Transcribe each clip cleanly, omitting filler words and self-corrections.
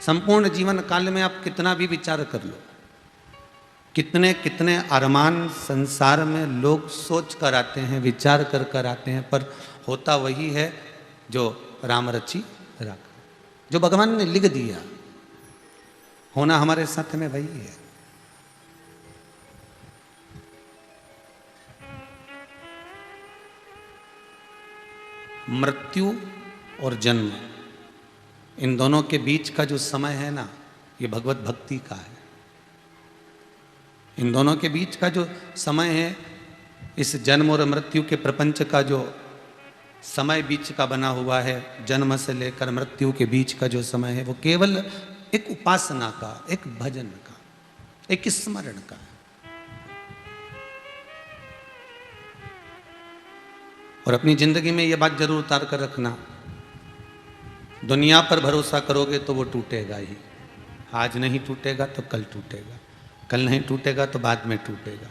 संपूर्ण जीवन काल में आप कितना भी विचार कर लो, कितने कितने अरमान संसार में लोग सोच कर आते हैं, विचार कर कर आते हैं, पर होता वही है जो राम रची राख, जो भगवान ने लिख दिया। होना हमारे साथ में वही है। मृत्यु और जन्म, इन दोनों के बीच का जो समय है ना, ये भगवत भक्ति का है। इन दोनों के बीच का जो समय है, इस जन्म और मृत्यु के प्रपंच का जो समय बीच का बना हुआ है, जन्म से लेकर मृत्यु के बीच का जो समय है, वो केवल एक उपासना का, एक भजन का, एक स्मरण का है। और अपनी जिंदगी में ये बात जरूर उतार कर रखना, दुनिया पर भरोसा करोगे तो वो टूटेगा ही। आज नहीं टूटेगा तो कल टूटेगा, कल नहीं टूटेगा तो बाद में टूटेगा।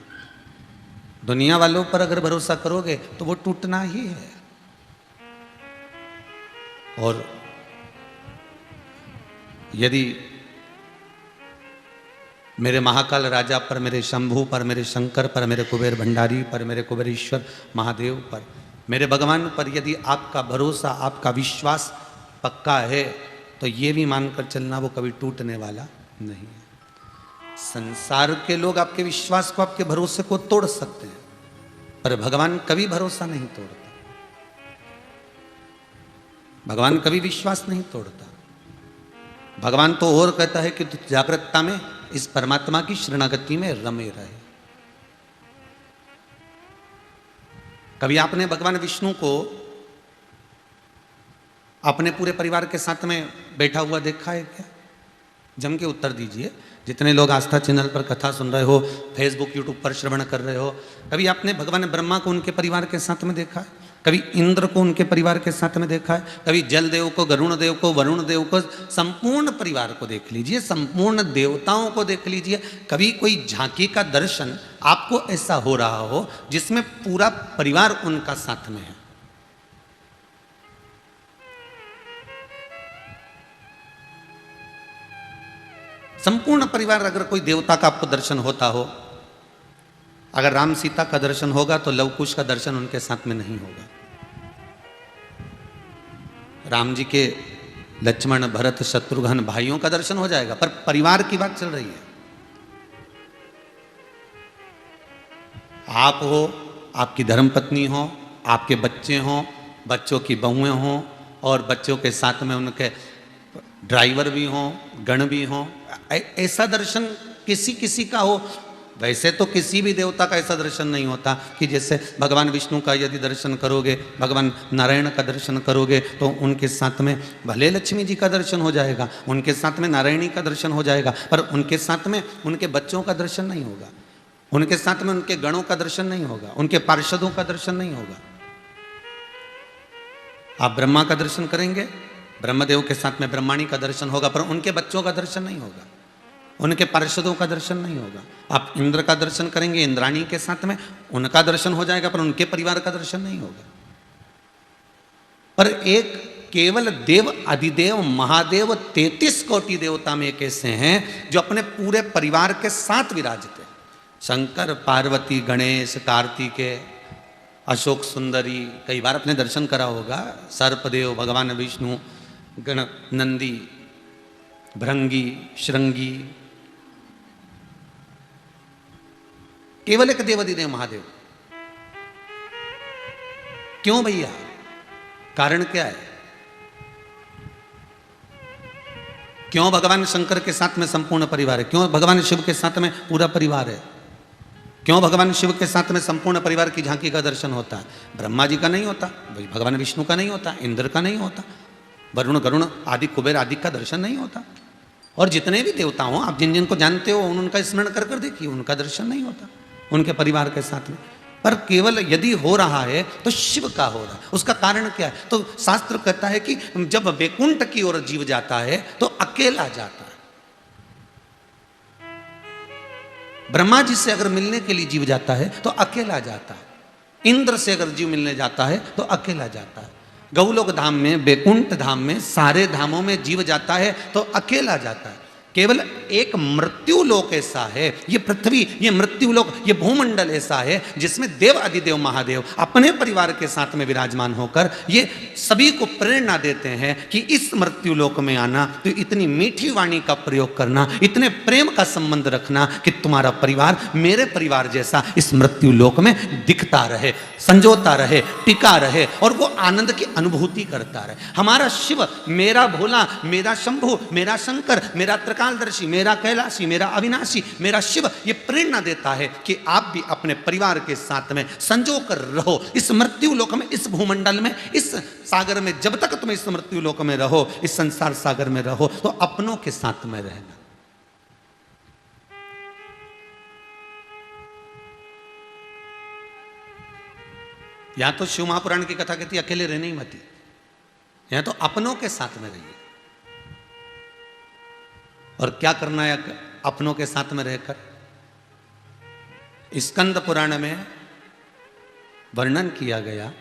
दुनिया वालों पर अगर भरोसा करोगे तो वो टूटना ही है। और यदि मेरे महाकाल राजा पर, मेरे शंभू पर, मेरे शंकर पर, मेरे कुबेर भंडारी पर, मेरे कुबेरेश्वर महादेव पर, मेरे भगवान पर यदि आपका भरोसा, आपका विश्वास पक्का है, तो ये भी मानकर चलना वो कभी टूटने वाला नहीं है। संसार के लोग आपके विश्वास को, आपके भरोसे को तोड़ सकते हैं, पर भगवान कभी भरोसा नहीं तोड़ता। भगवान कभी विश्वास नहीं तोड़ता। भगवान तो और कहता है कि तू जागृतता में इस परमात्मा की शरणागति में रमे रहे। कभी आपने भगवान विष्णु को अपने पूरे परिवार के साथ में बैठा हुआ देखा है क्या? जम के उत्तर दीजिए। जितने लोग आस्था चैनल पर कथा सुन रहे हो, फेसबुक यूट्यूब पर श्रवण कर रहे हो, कभी आपने भगवान ब्रह्मा को उनके परिवार के साथ में देखा है? कभी इंद्र को उनके परिवार के साथ में देखा है? कभी जल देव को, गरुण देव को, वरुण देव को, संपूर्ण परिवार को देख लीजिए, संपूर्ण देवताओं को देख लीजिए। कभी कोई झांकी का दर्शन आपको ऐसा हो रहा हो जिसमें पूरा परिवार उनका साथ में है? संपूर्ण परिवार, अगर कोई देवता का आपको दर्शन होता हो, अगर राम सीता का दर्शन होगा तो लव कुश का दर्शन उनके साथ में नहीं होगा। राम जी के लक्ष्मण, भरत, शत्रुघ्न भाइयों का दर्शन हो जाएगा, पर परिवार की बात चल रही है। आप हो, आपकी धर्मपत्नी हो, आपके बच्चे हों, बच्चों की बहुएं हों, और बच्चों के साथ में उनके ड्राइवर भी हों, गण भी हों, ऐसा दर्शन किसी किसी का हो। वैसे तो किसी भी देवता का ऐसा दर्शन नहीं होता कि जैसे भगवान विष्णु का यदि दर्शन करोगे, भगवान नारायण का दर्शन करोगे तो उनके साथ में भले लक्ष्मी जी का दर्शन हो जाएगा, उनके साथ में नारायणी का दर्शन हो जाएगा, पर उनके साथ में उनके बच्चों का दर्शन नहीं होगा, उनके साथ में उनके गणों का दर्शन नहीं होगा, उनके पार्षदों का दर्शन नहीं होगा। आप ब्रह्मा का दर्शन करेंगे, ब्रह्मदेव के साथ में ब्रह्माणी का दर्शन होगा, पर उनके बच्चों का दर्शन नहीं होगा, उनके पार्षदों का दर्शन नहीं होगा। आप इंद्र का दर्शन करेंगे, इंद्राणी के साथ में उनका दर्शन हो जाएगा, पर उनके परिवार का दर्शन नहीं होगा। पर एक केवल देव, अधिदेव, महादेव, 33 कोटि देवता में एक ऐसे हैं जो अपने पूरे परिवार के साथ विराजते हैं। शंकर, पार्वती, गणेश, कार्तिकेय, अशोक सुंदरी, कई बार अपने दर्शन करा होगा, सर्पदेव, भगवान विष्णु, गण, नंदी, भृंगी, श्रृंगी, केवल एक देव अधिदेव महादेव। क्यों भैया? कारण क्या है? क्यों भगवान शंकर के साथ में संपूर्ण परिवार है? क्यों भगवान शिव के साथ में पूरा परिवार है? क्यों भगवान शिव के साथ में संपूर्ण परिवार की झांकी का दर्शन होता है? ब्रह्मा जी का नहीं होता, भगवान विष्णु का नहीं होता, इंद्र का नहीं होता, वरुण, गरुण आदि, कुबेर आदि का दर्शन नहीं होता। और जितने भी देवता हो, आप जिन जिनको जानते हो उनका स्मरण कर कर देखिए, उनका दर्शन नहीं होता उनके परिवार के साथ में। पर केवल यदि हो रहा है तो शिव का हो रहा है। उसका कारण क्या है? तो शास्त्र कहता है कि जब वैकुंठ की ओर जीव जाता है तो अकेला जाता है। ब्रह्मा जी से अगर मिलने के लिए जीव जाता है तो अकेला जाता है, इंद्र से अगर जीव मिलने जाता है तो अकेला जाता है। गौलोक धाम में, वैकुंठ धाम में, सारे धामों में जीव जाता है तो अकेला जाता है। केवल एक मृत्यु लोक ऐसा है, ये पृथ्वी, ये मृत्यु लोक, ये भूमंडल ऐसा है जिसमें देव अधिदेव महादेव अपने परिवार के साथ में विराजमान होकर ये सभी को प्रेरणा देते हैं कि इस मृत्यु लोक में आना तो इतनी मीठी वाणी का प्रयोग करना, इतने प्रेम का संबंध रखना कि तुम्हारा परिवार मेरे परिवार जैसा इस मृत्यु लोक में दिखता रहे, संजोता रहे, टिका रहे और वो आनंद की अनुभूति करता रहे। हमारा शिव, मेरा भोला, मेरा शंभु, मेरा शंकर, मेरा त्रिकालदर्शी, मेरा कैलाशी, मेरा अविनाशी, मेरा शिव ये प्रेरणा देता है कि आप भी अपने परिवार के साथ में संजो कर रहो इस मृत्यु लोक में, इस भूमंडल में, इस सागर में। जब तक तुम इस मृत्यु लोक में रहो, इस संसार सागर में रहो, तो अपनों के साथ में रहना। या तो शिव महापुराण की कथा कहती अकेले रहने ही मती, या तो अपनों के साथ में रहिए। और क्या करना है अपनों के साथ में रहकर? स्कंद पुराण में वर्णन किया गया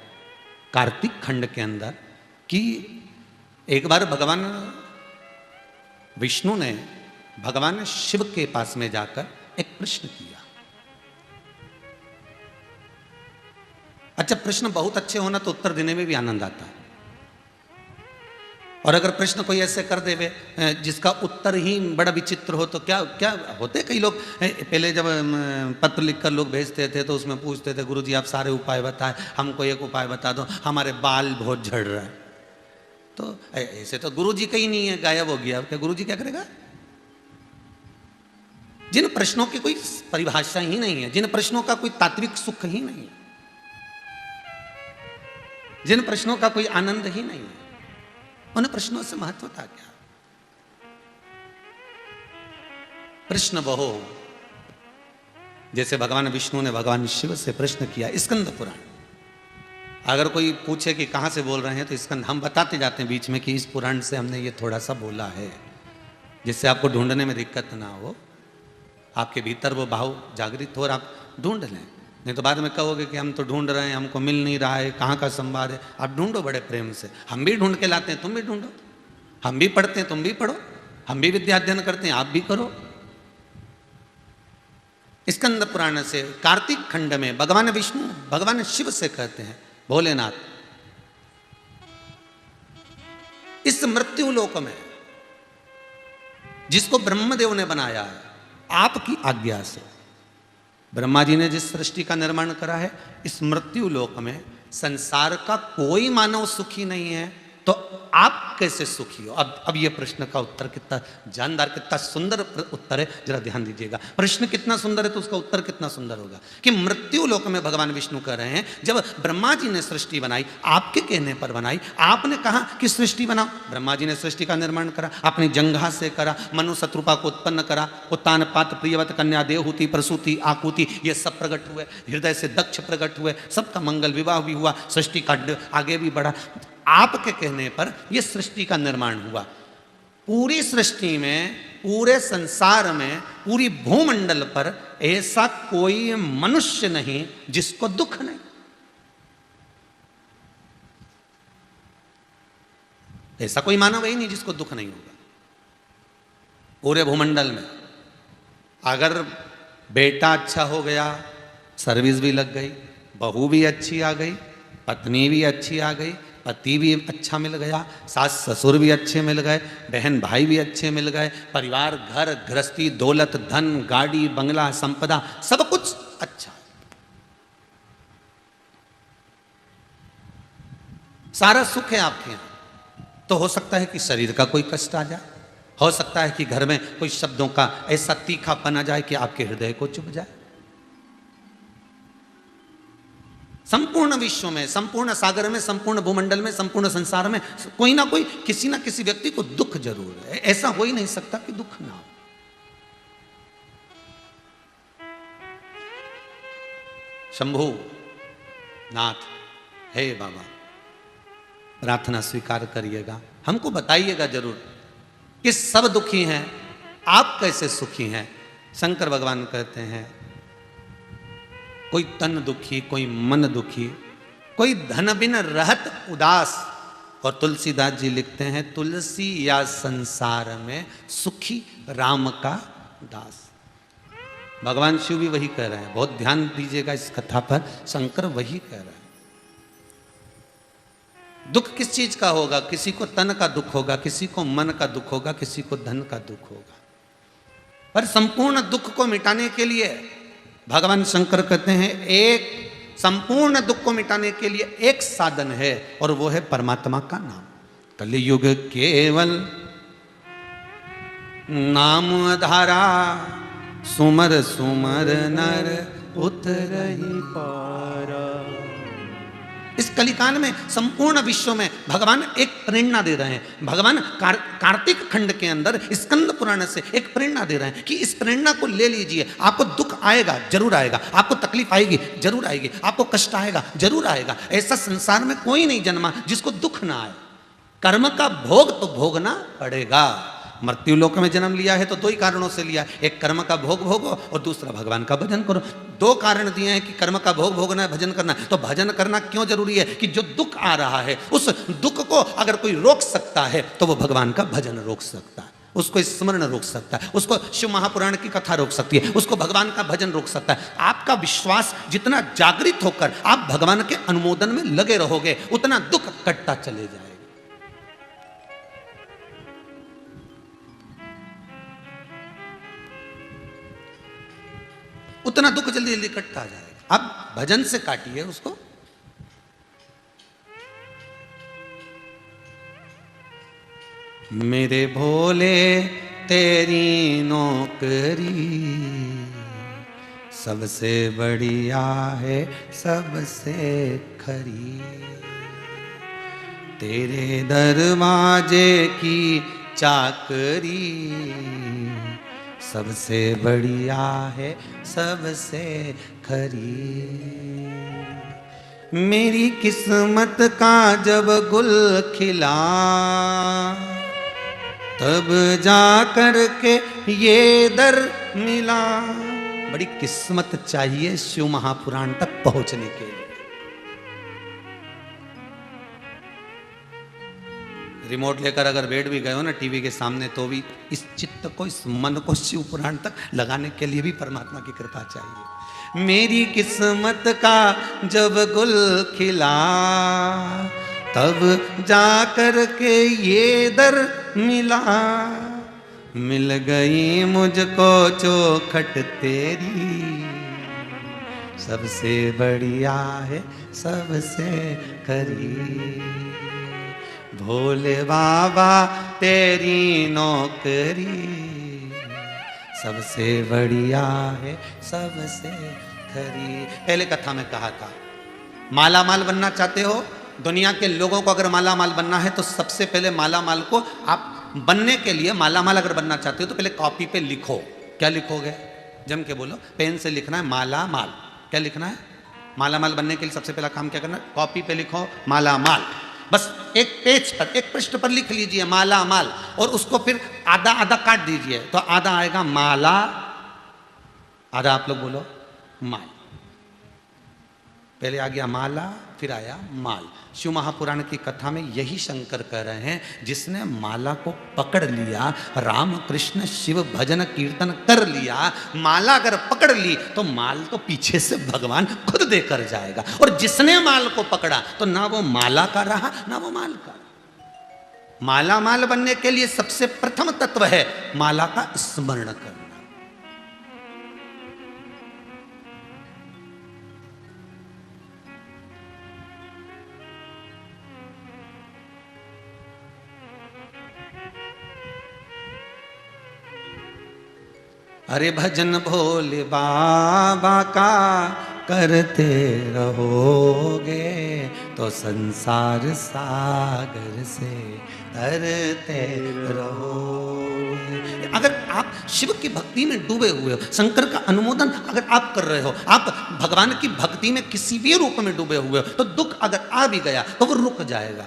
कार्तिक खंड के अंदर कि एक बार भगवान विष्णु ने भगवान शिव के पास में जाकर एक प्रश्न किया। अच्छा, प्रश्न बहुत अच्छे होना तो उत्तर देने में भी आनंद आता है, और अगर प्रश्न कोई ऐसे कर देवे जिसका उत्तर ही बड़ा विचित्र हो तो क्या क्या होते। कई लोग पहले जब पत्र लिखकर लोग भेजते थे तो उसमें पूछते थे, गुरुजी आप सारे उपाय बताएं, हमको एक उपाय बता दो, हमारे बाल बहुत झड़ रहा है। तो ऐसे तो गुरुजी का ही नहीं है, गायब हो गया, क्या गुरुजी क्या करेगा? जिन प्रश्नों की कोई परिभाषा ही नहीं है, जिन प्रश्नों का कोई तात्विक सुख ही नहीं है, जिन प्रश्नों का कोई आनंद ही नहीं है, उन प्रश्नों से महत्व था क्या? प्रश्न वहो, जैसे भगवान विष्णु ने भगवान शिव से प्रश्न किया। स्कंद पुराण, अगर कोई पूछे कि कहां से बोल रहे हैं तो स्कंद हम बताते जाते हैं बीच में कि इस पुराण से हमने ये थोड़ा सा बोला है, जिससे आपको ढूंढने में दिक्कत ना हो, आपके भीतर वो भाव जागृत हो और आप ढूंढ लें। नहीं तो बाद में कहोगे कि हम तो ढूंढ रहे हैं, हमको मिल नहीं रहा है, कहाँ का संवाद है। आप ढूंढो बड़े प्रेम से, हम भी ढूंढ के लाते हैं, तुम भी ढूंढो, हम भी पढ़ते हैं तुम भी पढ़ो, हम भी विद्या अध्ययन करते हैं आप भी करो। स्कंद पुराण से कार्तिक खंड में भगवान विष्णु भगवान शिव से कहते हैं, भोलेनाथ इस मृत्यु लोक में जिसको ब्रह्मदेव ने बनाया है, आपकी आज्ञा से ब्रह्मा जी ने जिस सृष्टि का निर्माण करा है, इस मृत्यु लोक में संसार का कोई मानव सुखी नहीं है, तो आप कैसे सुखी हो? अब ये प्रश्न का उत्तर कितना जानदार, कितना सुंदर उत्तर है, जरा ध्यान दीजिएगा। प्रश्न कितना सुंदर है तो उसका उत्तर कितना सुंदर होगा कि मृत्यु लोक में भगवान विष्णु कह रहे हैं, जब ब्रह्मा जी ने सृष्टि बनाई, आपके कहने पर बनाई, आपने कहा कि सृष्टि बनाओ, ब्रह्मा जी ने सृष्टि का निर्माण करा, अपनी जंघा से करा, मनु शत्रुपा को उत्पन्न करा, उत्तान पात प्रियवत कन्या देवहूति प्रसूति आकुति ये सब प्रकट हुए, हृदय से दक्ष प्रकट हुए, सबका मंगल विवाह भी हुआ, सृष्टि का आगे भी बढ़ा। आपके कहने पर यह सृष्टि का निर्माण हुआ। पूरी सृष्टि में, पूरे संसार में, पूरी भूमंडल पर ऐसा कोई मनुष्य नहीं जिसको दुख नहीं। ऐसा कोई मानव ही नहीं जिसको दुख नहीं होगा पूरे भूमंडल में। अगर बेटा अच्छा हो गया, सर्विस भी लग गई, बहू भी अच्छी आ गई, पत्नी भी अच्छी आ गई, पति भी अच्छा मिल गया, सास ससुर भी अच्छे मिल गए, बहन भाई भी अच्छे मिल गए, परिवार, घर गृहस्थी, दौलत, धन, गाड़ी, बंगला, संपदा, सब कुछ अच्छा, सारा सुख है आपके यहां, तो हो सकता है कि शरीर का कोई कष्ट आ जाए, हो सकता है कि घर में कोई शब्दों का ऐसा तीखापन आ जाए कि आपके हृदय को चुभ जाए। संपूर्ण विश्व में, संपूर्ण सागर में, संपूर्ण भूमंडल में, संपूर्ण संसार में कोई ना कोई, किसी ना किसी व्यक्ति को दुख जरूर है। ऐसा हो ही नहीं सकता कि दुख ना हो। शंभु नाथ, हे बाबा, प्रार्थना स्वीकार करिएगा, हमको बताइएगा जरूर कि सब दुखी हैं, आप कैसे सुखी हैं। शंकर भगवान कहते हैं, कोई तन दुखी, कोई मन दुखी, कोई धन बिन रहत उदास, और तुलसीदास जी लिखते हैं, तुलसी या संसार में सुखी राम का दास। भगवान शिव भी वही कह रहे हैं, बहुत ध्यान दीजिएगा इस कथा पर, शंकर वही कह रहे हैं। दुख किस चीज का होगा? किसी को तन का दुख होगा, किसी को मन का दुख होगा, किसी को धन का दुख होगा। पर संपूर्ण दुख को मिटाने के लिए भगवान शंकर कहते हैं, एक संपूर्ण दुख को मिटाने के लिए एक साधन है, और वो है परमात्मा का नाम। कलियुग केवल नाम धारा, सुमर सुमर नर उतरहि पारा। इस कलिकाल में संपूर्ण विश्व में भगवान एक प्रेरणा दे रहे हैं। भगवान कार्तिक खंड के अंदर स्कंद पुराण से एक प्रेरणा दे रहे हैं कि इस प्रेरणा को ले लीजिए। आपको दुख आएगा, जरूर आएगा, आपको तकलीफ आएगी, जरूर आएगी, आपको कष्ट आएगा, जरूर आएगा। ऐसा संसार में कोई नहीं जन्मा जिसको दुख ना आए। कर्म का भोग तो भोगना पड़ेगा। मृत्यु लोक में जन्म लिया है तो दो ही कारणों से लिया, एक कर्म का भोग भोगो और दूसरा भगवान का भजन करो। दो कारण दिए हैं कि कर्म का भोग भोगना है, भजन करना है। तो भजन करना क्यों जरूरी है? कि जो दुख आ रहा है उस दुख को अगर कोई रोक सकता है तो वो भगवान का भजन रोक सकता है, उसको स्मरण रोक सकता है, उसको शिव महापुराण की कथा रोक सकती है, उसको भगवान का भजन रोक सकता है। आपका विश्वास जितना जागृत होकर आप भगवान के अनुमोदन में लगे रहोगे, उतना दुख कटता चले जाएगा। उतना दुख जल्दी जल्दी कटता जाएगा। अब भजन से काटिए उसको। मेरे भोले तेरी नौकरी सबसे बढ़िया है, सबसे खरी। तेरे दरवाजे की चाकरी सबसे बढ़िया है, सबसे खरी। मेरी किस्मत का जब गुल खिला, तब जा कर के ये दर मिला। बड़ी किस्मत चाहिए शिव महापुराण तक पहुंचने के लिए। रिमोट लेकर अगर बैठ भी गए हो ना टीवी के सामने, तो भी इस चित्त को, इस मन को शिव पुराण तक लगाने के लिए भी परमात्मा की कृपा चाहिए। मेरी किस्मत का जब गुल खिला, तब जा कर के ये दर मिला। मिल गई मुझको चौखट तेरी, सबसे बढ़िया है, सबसे खरी। भोले बाबा तेरी नौकरी सबसे बढ़िया है, सबसे खरी। पहले कथा में कहा था, माला माल बनना चाहते हो दुनिया के लोगों को, अगर माला माल बनना है तो सबसे पहले माला माल को आप बनने के लिए, माला माल अगर बनना चाहते हो तो पहले कॉपी पे लिखो। क्या लिखोगे? जम के बोलो। पेन से लिखना है माला माल। क्या लिखना है? माला माल बनने के लिए सबसे पहला काम क्या करना है? कॉपी पे लिखो माला माल। बस एक पेज पर, एक पृष्ठ पर लिख लीजिए माला माल, और उसको फिर आधा आधा काट दीजिए, तो आधा आएगा माला, आधा आप लोग बोलो माल। पहले आ गया माला, फिर आया माल। शिव महापुराण की कथा में यही शंकर कह रहे हैं, जिसने माला को पकड़ लिया, राम कृष्ण शिव भजन कीर्तन कर लिया, माला अगर पकड़ ली तो माल तो पीछे से भगवान खुद देकर जाएगा। और जिसने माल को पकड़ा तो ना वो माला का रहा, ना वो माल का। माला माल बनने के लिए सबसे प्रथम तत्व है माला का स्मरण करना। अरे भजन भोले बाबा का करते रहोगे तो संसार सागर से तरते रहोगे। अगर आप शिव की भक्ति में डूबे हुए हो, शंकर का अनुमोदन अगर आप कर रहे हो, आप भगवान की भक्ति में किसी भी रूप में डूबे हुए हो, तो दुख अगर आ भी गया तो वो रुक जाएगा।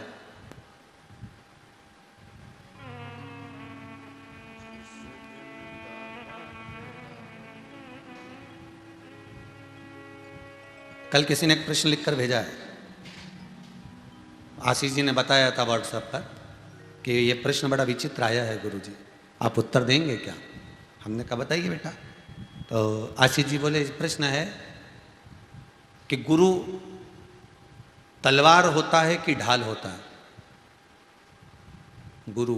कल किसी ने एक प्रश्न लिखकर भेजा है, आशीष जी ने बताया था व्हाट्सएप पर कि ये प्रश्न बड़ा विचित्र आया है गुरुजी, आप उत्तर देंगे क्या? हमने कहा बताइए बेटा। तो आशीष जी बोले प्रश्न है कि गुरु तलवार होता है कि ढाल होता है? गुरु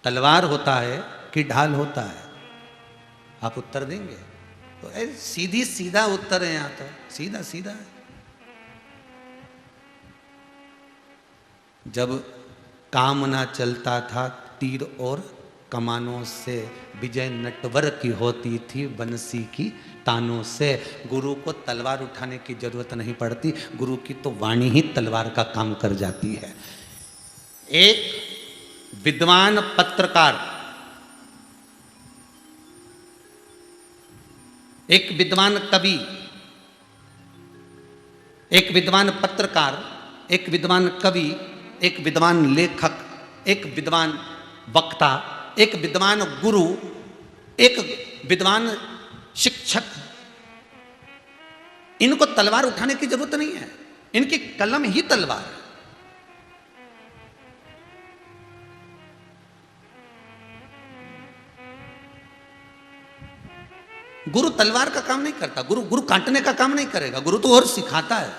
तलवार होता है कि ढाल होता है? आप उत्तर देंगे? तो सीधी सीधा उत्तर है, यहाँ तो सीधा सीधा है। जब काम ना चलता था तीर और कमानों से, विजय नटवर की होती थी बंसी की तानों से। गुरु को तलवार उठाने की जरूरत नहीं पड़ती, गुरु की तो वाणी ही तलवार का काम कर जाती है। एक विद्वान पत्रकार, एक विद्वान कवि, एक विद्वान पत्रकार, एक विद्वान कवि, एक विद्वान लेखक, एक विद्वान वक्ता, एक विद्वान गुरु, एक विद्वान शिक्षक, इनको तलवार उठाने की जरूरत नहीं है, इनकी कलम ही तलवार है। गुरु तलवार का काम नहीं करता, गुरु काटने का काम नहीं करेगा, गुरु तो और सिखाता है।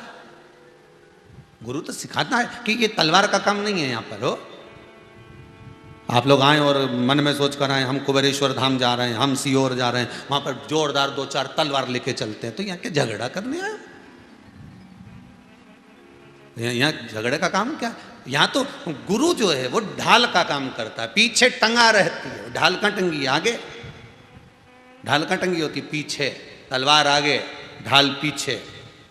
गुरु तो सिखाता है कि ये तलवार का काम नहीं है। यहां पर हो आप लोग आए और मन में सोच कर आए हम कुबेरेश्वर धाम जा रहे हैं, हम सीहोर जा रहे हैं, वहां पर जोरदार 2-4 तलवार लेके चलते हैं, तो यहाँ के झगड़ा करने आए? यहाँ झगड़े का काम क्या? यहाँ तो गुरु जो है वो ढाल का काम करता है, पीछे टंगा रहती है, ढाल का टंगी आगे, ढाल का टंगी होती पीछे, तलवार आगे, ढाल पीछे।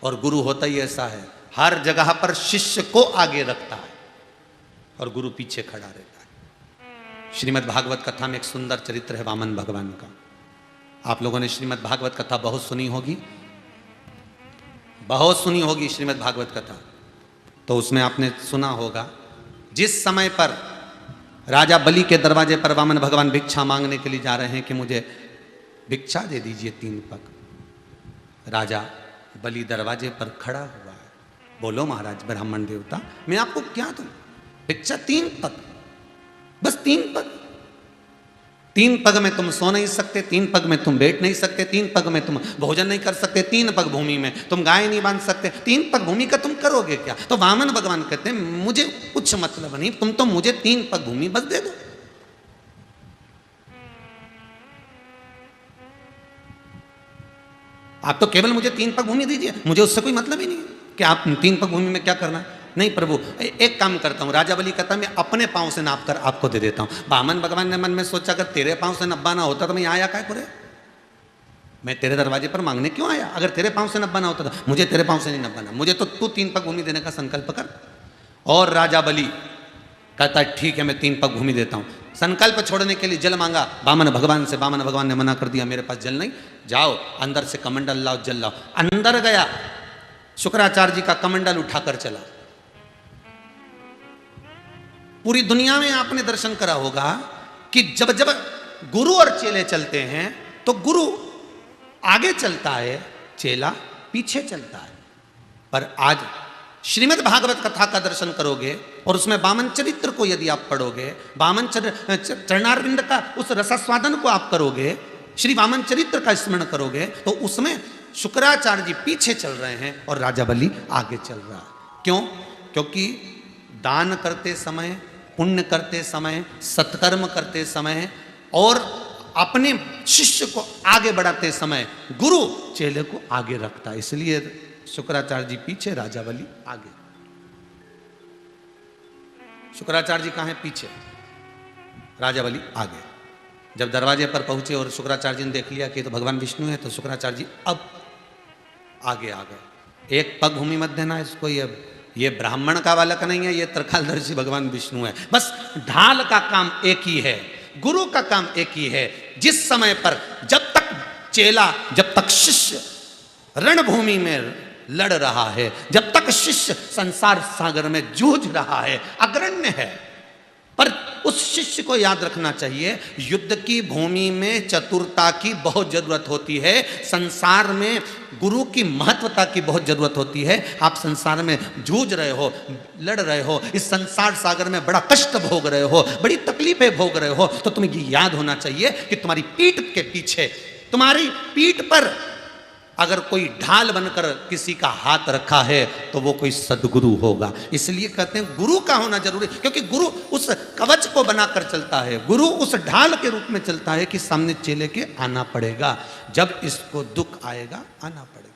और गुरु होता ही ऐसा है, हर जगह पर शिष्य को आगे रखता है और गुरु पीछे खड़ा रहता है। श्रीमद् भागवत कथा में एक सुंदर चरित्र है वामन भगवान का। आप लोगों ने श्रीमद् भागवत कथा बहुत सुनी होगी, बहुत सुनी होगी श्रीमद् भागवत कथा। तो उसमें आपने सुना होगा जिस समय पर राजा बलि के दरवाजे पर वामन भगवान भिक्षा मांगने के लिए जा रहे हैं कि मुझे भिक्षा दे दीजिए 3 पग। राजा बलि दरवाजे पर खड़ा हुआ है, बोलो महाराज ब्राह्मण देवता मैं आपको क्या दूं? भिक्षा 3 पग, बस 3 पग। 3 पग में तुम सो नहीं सकते, 3 पग में तुम बैठ नहीं सकते, 3 पग में तुम भोजन नहीं कर सकते, 3 पग भूमि में तुम गाय नहीं बांध सकते, 3 पग भूमि का तुम करोगे क्या? तो वामन भगवान कहते हैं मुझे कुछ मतलब नहीं, तुम तो मुझे 3 पग भूमि बस दे दो। आप तो केवल मुझे 3 पग भूमि दीजिए, मुझे उससे कोई मतलब ही नहीं है कि आप 3 पग भूमि में क्या करना है। नहीं प्रभु एक काम करता हूँ, राजा बलि कहता मैं अपने पांव से नाप कर आपको दे देता हूँ। वामन भगवान ने मन में सोचा अगर तेरे पांव से नब्बाना होता तो मैं आया क्या करे? मैं तेरे दरवाजे पर मांगने क्यों आया? अगर तेरे पांव से नब्बाना होता था, मुझे तेरे पांव से नहीं नब्बाना, मुझे तो तू 3 पग भूमि देने का संकल्प कर। और राजा बलि कहता है ठीक है मैं 3 पग भूमि देता हूँ। संकल्प छोड़ने के लिए जल मांगा वामन भगवान से, वामन भगवान ने मना कर दिया मेरे पास जल नहीं, जाओ अंदर से कमंडल लाओ जल लाओ। अंदर गया, शुक्राचार्य जी का कमंडल उठाकर चला। पूरी दुनिया में आपने दर्शन करा होगा कि जब जब गुरु और चेले चलते हैं तो गुरु आगे चलता है, चेला पीछे चलता है। पर आज श्रीमद् भागवत कथा का दर्शन करोगे और उसमें वामन चरित्र को यदि आप पढ़ोगे, वामन चरणारविंद का उस रसास्वादन को आप करोगे, श्री वामन चरित्र का स्मरण करोगे, तो उसमें शुक्राचार्य जी पीछे चल रहे हैं और राजा बलि आगे चल रहा है। क्यों? क्योंकि दान करते समय, पुण्य करते समय, सत्कर्म करते समय और अपने शिष्य को आगे बढ़ाते समय गुरु चेले को आगे रखता है। इसलिए शुक्राचार्य जी पीछे, राजा बलि आगे। शुक्राचार्य जी कहाँ हैं? पीछे, राजा बलि आगे। जब दरवाजे पर पहुंचे और शुक्राचार्य जी ने देख लिया कि तो भगवान विष्णु है, तो शुक्राचार्य जी अब आगे आ गए। 1 पग भूमि मत देना इसको, ये ब्राह्मण का बालक नहीं है, ये त्रिकालदर्शी भगवान विष्णु है। बस ढाल का काम एक ही है, गुरु का काम एक ही है। जिस समय पर जब तक चेला, जब तक शिष्य रणभूमि में लड़ रहा है, जब तक शिष्य संसार सागर में जूझ रहा है, अग्रण्य है, पर उस शिष्य को याद रखना चाहिए, युद्ध की भूमि में चतुरता की बहुत जरूरत होती है, संसार में गुरु की महत्वता की बहुत जरूरत होती है। आप संसार में जूझ रहे हो, लड़ रहे हो, इस संसार सागर में बड़ा कष्ट भोग रहे हो, बड़ी तकलीफें भोग रहे हो, तो तुम्हें ये याद होना चाहिए कि तुम्हारी पीठ के पीछे, तुम्हारी पीठ पर अगर कोई ढाल बनकर किसी का हाथ रखा है तो वो कोई सदगुरु होगा। इसलिए कहते हैं गुरु का होना जरूरी, क्योंकि गुरु उस कवच को बनाकर चलता है, गुरु उस ढाल के रूप में चलता है कि सामने चेले के आना पड़ेगा, जब इसको दुख आएगा आना पड़ेगा।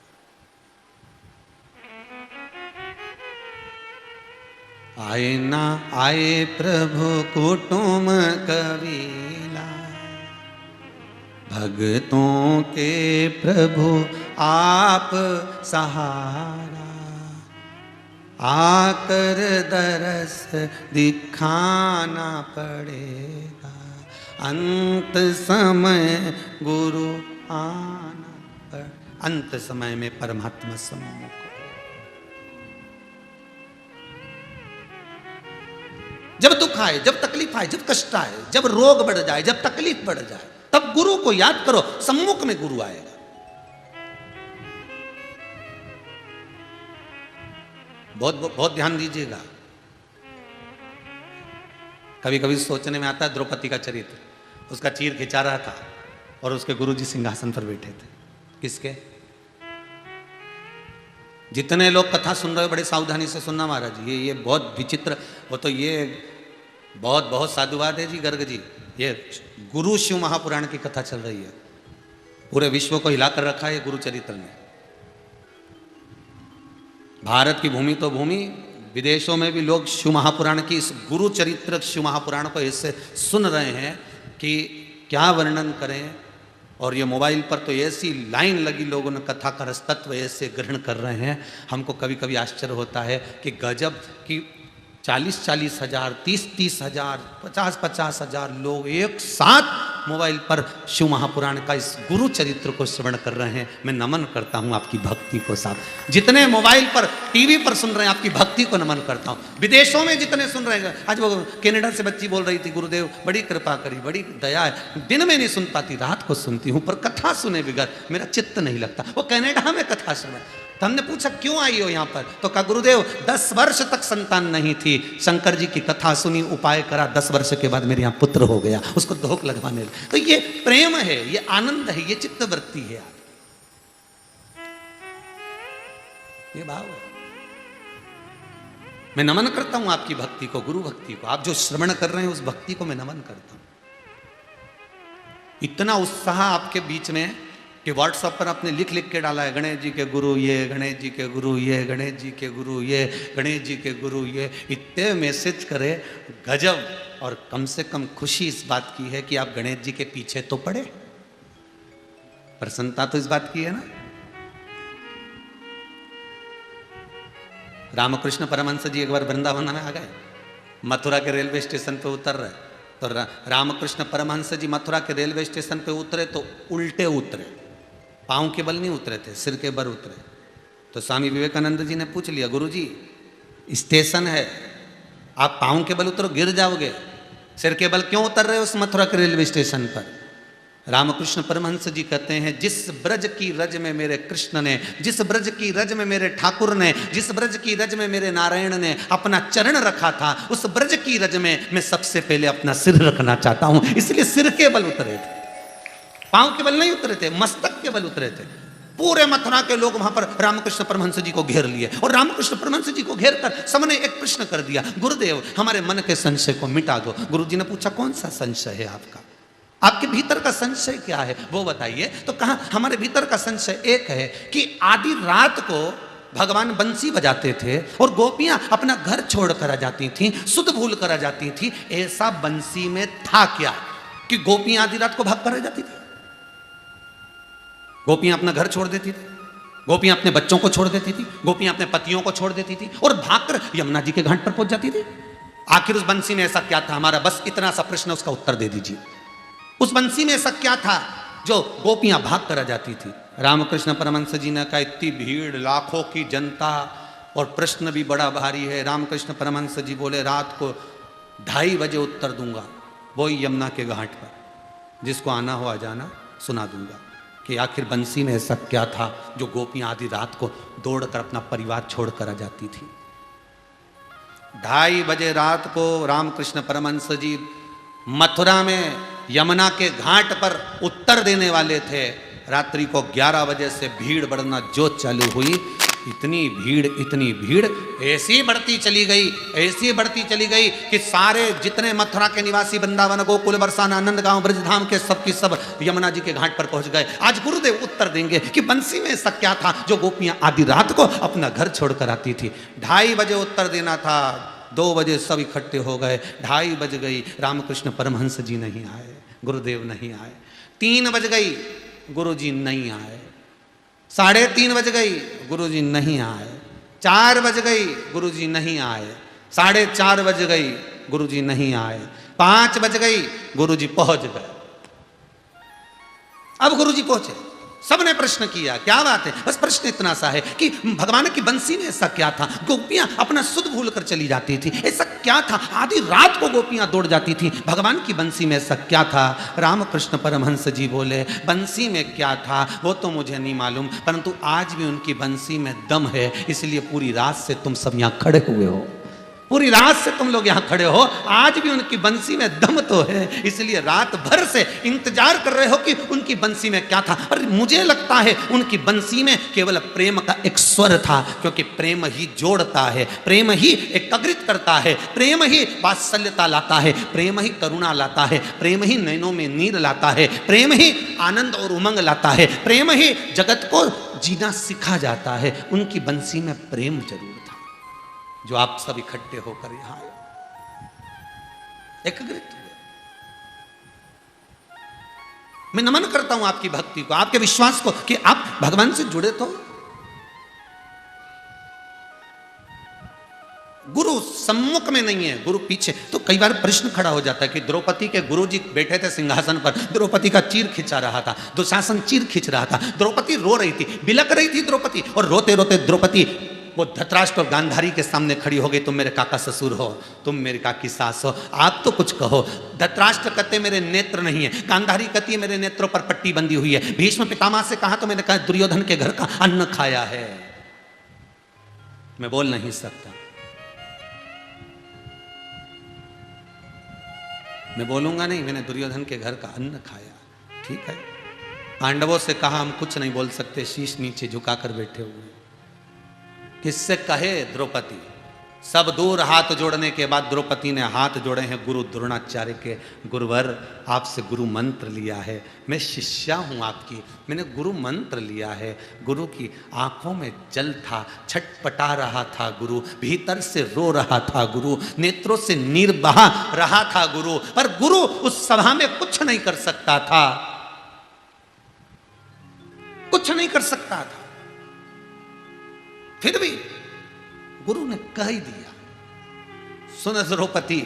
आए ना आए प्रभु कुटुम कबीला, भक्तों के प्रभु आप सहारा, आकर दरस दिखाना पड़ेगा, अंत समय गुरु आना पड़ेगा। अंत समय में परमात्मा सम्मुख, जब दुख आए, जब तकलीफ आए, जब कष्ट आए, जब रोग बढ़ जाए, जब तकलीफ बढ़ जाए, तब गुरु को याद करो, सम्मुख में गुरु आएगा। बहुत बहुत ध्यान दीजिएगा। कभी कभी सोचने में आता है द्रौपदी का चरित्र, उसका चीर खिंचा रहा था और उसके गुरुजी सिंहासन पर बैठे थे। किसके? जितने लोग कथा सुन रहे हो बड़े सावधानी से सुनना महाराज, ये बहुत विचित्र, वो तो ये बहुत बहुत साधुवाद है जी गर्ग जी। ये गुरु शिव महापुराण की कथा चल रही है, पूरे विश्व को हिलाकर रखा है गुरु चरित्र ने। भारत की भूमि तो भूमि, विदेशों में भी लोग शिव महापुराण की इस गुरु चरित्र शिव महापुराण को इससे सुन रहे हैं कि क्या वर्णन करें। और ये मोबाइल पर तो ऐसी लाइन लगी, लोगों ने कथा का रस तत्व ऐसे ग्रहण कर रहे हैं, हमको कभी कभी आश्चर्य होता है कि गजब कि 40-40 हजार, 30-30 हजार, 50-50 हजार लोग एक साथ मोबाइल पर शिव महापुराण का इस गुरु चरित्र को श्रवण कर रहे हैं। मैं नमन करता हूं आपकी भक्ति को साहब। जितने मोबाइल पर टीवी पर सुन रहे हैं आपकी भक्ति को नमन करता हूं। विदेशों में जितने सुन रहे हैं, आज वो कनाडा से बच्ची बोल रही थी, गुरुदेव बड़ी कृपा करी, बड़ी दया है, दिन में नहीं सुन पाती, रात को सुनती हूं, पर कथा सुने बगैर मेरा चित्त नहीं लगता। वो कनाडा में कथा सुने, तो हमने पूछा क्यों आई हो यहाँ पर, तो कहा गुरुदेव 10 वर्ष तक संतान नहीं थी, शंकर जी की कथा सुनी, उपाय करा, 10 वर्ष के बाद मेरे यहाँ पुत्र हो गया, उसको धोख लगवाने लगे। तो ये प्रेम है, ये आनंद है, ये चित्तवृत्ति है, ये भाव है। मैं नमन करता हूं आपकी भक्ति को, गुरु भक्ति को, आप जो श्रवण कर रहे हैं उस भक्ति को मैं नमन करता हूं। इतना उत्साह आपके बीच में कि व्हाट्सएप पर आपने लिख लिख के डाला है, गणेश जी के गुरु ये, गणेश जी के गुरु ये, गणेश जी के गुरु ये, गणेश जी के गुरु ये, इतने मैसेज करे, गजब। और कम से कम खुशी इस बात की है कि आप गणेश जी के पीछे तो पड़े, प्रसन्नता तो इस बात की है ना। रामकृष्ण परमहंस जी एक बार वृंदावन में आ गए, मथुरा के रेलवे स्टेशन पे उतर रहे, तो रामकृष्ण परमहंस जी मथुरा के रेलवे स्टेशन पे उतरे तो उल्टे उतरे, पाँव के बल नहीं उतरे थे, सिर के बल उतरे। तो स्वामी विवेकानंद जी ने पूछ लिया, गुरुजी स्टेशन है, आप पाँव के बल उतरो गिर जाओगे, सिर के बल क्यों उतर रहे हो उस मथुरा के रेलवे स्टेशन पर? रामकृष्ण परमहंस जी कहते हैं, जिस ब्रज की रज में मेरे कृष्ण ने, जिस ब्रज की रज में मेरे ठाकुर ने, जिस ब्रज की रज में मेरे नारायण ने अपना चरण रखा था, उस ब्रज की रज में मैं सबसे पहले अपना सिर रखना चाहता हूं, इसलिए सिर के बल उतरे थे, पांव के बल नहीं उतरे थे, मस्तक के बल उतरे थे। पूरे मथुरा के लोग वहां पर रामकृष्ण परमहंस जी को घेर लिए, और रामकृष्ण परमहंस जी को घेर कर सबने एक प्रश्न कर दिया, गुरुदेव हमारे मन के संशय को मिटा दो। गुरु जी ने पूछा, कौन सा संशय है आपका, आपके भीतर का संशय क्या है वो बताइए। तो कहा, हमारे भीतर का संशय एक है कि आधी रात को भगवान बंसी बजाते थे और गोपियां अपना घर छोड़कर आ जाती थीं, सुध भूल कर आ जाती थी। ऐसा बंसी में था क्या कि गोपियां आधी रात को भाग कर आ जाती थी? गोपियां अपना घर छोड़ देती थी, गोपियां अपने बच्चों को छोड़ देती थी, गोपियां अपने पतियों को छोड़ देती थी और भागकर यमुना जी के घाट पर पहुंच जाती थी। आखिर उस बंसी में ऐसा क्या था? हमारा बस इतना सा प्रश्न, उसका उत्तर दे दीजिए। उस बंसी में ऐसा क्या था जो गोपियां भाग कर आ जाती थी? रामकृष्ण परमहंस जी ने कहा, इतनी भीड़, लाखों की जनता और प्रश्न भी बड़ा भारी है। रामकृष्ण परमहंस जी बोले, रात को 2:30 बजे उत्तर दूंगा, वो यमुना के घाट पर। जिसको आना हो आ जाना, सुना दूंगा कि आखिर बंसी में ऐसा क्या था जो गोपियां आधी रात को दौड़कर अपना परिवार छोड़कर आ जाती थी। 2:30 बजे रात को रामकृष्ण परमहंस जी मथुरा में यमुना के घाट पर उत्तर देने वाले थे। रात्रि को 11 बजे से भीड़ बढ़ना जो चालू हुई, इतनी भीड़ ऐसी बढ़ती चली गई कि सारे जितने मथुरा के निवासी, वृंदावन, गोकुल, बरसाना, आनंद गांव, ब्रजधाम के सब की सब यमुना जी के घाट पर पहुंच गए। आज गुरुदेव उत्तर देंगे कि बंसी में ऐसा क्या था जो गोपियां आधी रात को अपना घर छोड़कर आती थी। 2:30 बजे उत्तर देना था, 2 बजे सब इकट्ठे हो गए, 2:30 बज गई, रामकृष्ण परमहंस जी नहीं आए, गुरुदेव नहीं आए। 3 बज गई, गुरुजी नहीं आए। 3:30 बज गई, गुरुजी नहीं आए। 4 बज गई, गुरुजी नहीं आए। 4:30 बज गई, गुरुजी नहीं आए। 5 बज गई, गुरुजी पहुंच गए। अब गुरुजी पहुंचे, सबने प्रश्न किया, क्या बात है? बस प्रश्न इतना सा है कि भगवान की बंसी में ऐसा क्या था, गोपियां अपना सुध भूल कर चली जाती थी, ऐसा क्या था? आधी रात को गोपियां दौड़ जाती थी, भगवान की बंसी में ऐसा क्या था? रामकृष्ण परमहंस जी बोले, बंसी में क्या था वो तो मुझे नहीं मालूम, परंतु आज भी उनकी बंसी में दम है, इसलिए पूरी रात से तुम सब यहां खड़े हुए हो, पूरी रात से तुम लोग यहां खड़े हो, आज भी उनकी बंसी में दम तो है, इसलिए रात भर से इंतजार कर रहे हो कि उनकी बंसी में क्या था। पर मुझे लगता है उनकी बंसी में केवल प्रेम का एक स्वर था, क्योंकि प्रेम ही जोड़ता है, प्रेम ही एकाग्रित करता है, प्रेम ही वात्सल्यता लाता है, प्रेम ही करुणा लाता है, प्रेम ही नैनों में नीर लाता है, प्रेम ही आनंद और उमंग लाता है, प्रेम ही जगत को जीना सिखा जाता है। उनकी बंसी में प्रेम जरूर था, जो आप सब इकट्ठे होकर यहां आए, एकाग्रित हुए। मैं नमन करता हूं आपकी भक्ति को, आपके विश्वास को कि आप भगवान से जुड़े। तो गुरु सम्मुख में नहीं है, गुरु पीछे। तो कई बार प्रश्न खड़ा हो जाता है कि द्रौपदी के गुरुजी बैठे थे सिंहासन पर, द्रौपदी का चीर खिंचा रहा था, दुशासन चीर खिंच रहा था, द्रौपदी रो रही थी, बिलक रही थी द्रौपदी, और रोते रोते द्रौपदी वो धृतराष्ट्र और गांधारी के सामने खड़ी हो गई, तुम मेरे काका ससुर हो, तुम मेरी काकी सास हो, आप तो कुछ कहो। धृतराष्ट्र कहते मेरे नेत्र नहीं है, गांधारी कहती है मेरे नेत्रों पर पट्टी बंधी हुई है, भीष्म पितामह से कहा तो मैंने कहा दुर्योधन के घर का अन्न खाया है। मैं बोल नहीं सकता, मैं बोलूंगा नहीं, मैंने दुर्योधन के घर का अन्न खाया, ठीक है। पांडवों से कहा हम कुछ नहीं बोल सकते, शीश नीचे झुकाकर बैठे हुए। किससे कहे द्रौपदी? सब दूर हाथ जोड़ने के बाद द्रौपदी ने हाथ जोड़े हैं गुरु द्रोणाचार्य के। गुरुवर, आपसे गुरु मंत्र लिया है, मैं शिष्या हूं आपकी, मैंने गुरु मंत्र लिया है। गुरु की आंखों में जल था, छटपटा रहा था गुरु, भीतर से रो रहा था गुरु, नेत्रों से नीर बहा रहा था गुरु, पर गुरु उस सभा में कुछ नहीं कर सकता था, कुछ नहीं कर सकता था। फिर भी गुरु ने कह ही दिया, सुन द्रौपदी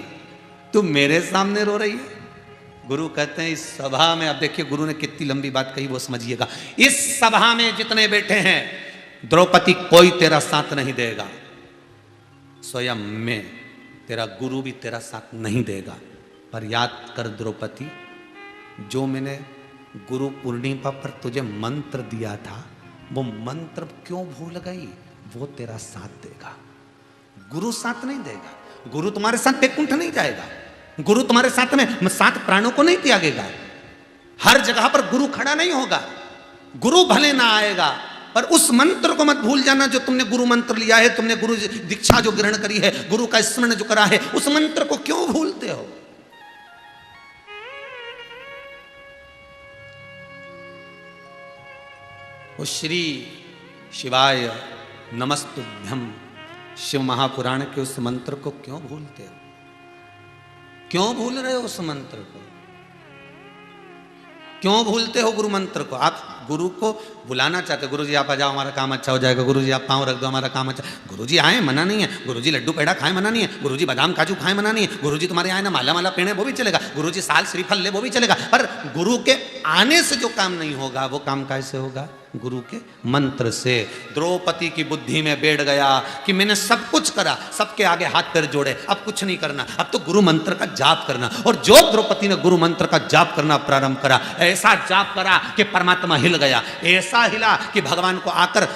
तुम मेरे सामने रो रही है। गुरु कहते हैं इस सभा में, अब देखिए गुरु ने कितनी लंबी बात कही वो समझिएगा, इस सभा में जितने बैठे हैं द्रौपदी कोई तेरा साथ नहीं देगा, स्वयं मैं तेरा गुरु भी तेरा साथ नहीं देगा। पर याद कर द्रौपदी, जो मैंने गुरु पूर्णिमा पर तुझे मंत्र दिया था वो मंत्र क्यों भूल गई? वो तेरा साथ देगा, गुरु साथ नहीं देगा। गुरु तुम्हारे साथ बैकुंठ नहीं जाएगा, गुरु तुम्हारे साथ में 7 प्राणों को नहीं त्यागेगा, हर जगह पर गुरु खड़ा नहीं होगा। गुरु भले ना आएगा, पर उस मंत्र को मत भूल जाना जो तुमने गुरु मंत्र लिया है, तुमने गुरु दीक्षा जो ग्रहण करी है, गुरु का स्मरण जो करा है, उस मंत्र को क्यों भूलते हो? वो श्री शिवाय नमस्तुभ्यम शिव महापुराण के उस मंत्र को क्यों भूलते हो? क्यों भूल रहे हो उस मंत्र को? क्यों भूलते हो गुरु मंत्र को? आप गुरु को बुलाना चाहते, गुरु जी आप आ जाओ हमारा काम अच्छा हो जाएगा, गुरु जी आप पाँव रख दो हमारा काम अच्छा। गुरु जी आए मना नहीं है, गुरु जी लड्डू पेड़ा खाए मना नहीं है, गुरु जी बादाम काजू खाए मना नहीं है, गुरु जी तुम्हारे आए ना माला माला पीने वो भी चलेगा, गुरु जी साल श्रीफल ले वो भी चलेगा, पर गुरु के आने से जो काम नहीं होगा वो काम कैसे होगा? गुरु के मंत्र से। द्रौपदी की बुद्धि में बैठ गया कि मैंने सब कुछ करा, सबके आगे हाथ पैर जोड़े, अब कुछ नहीं करना, अब तो गुरु मंत्र का जाप करना। और जो द्रौपदी ने गुरु मंत्र का जाप करना प्रारंभ करा, ऐसा जाप करा कि परमात्मा हिल गया, ऐसा हिला कि भगवान को आकर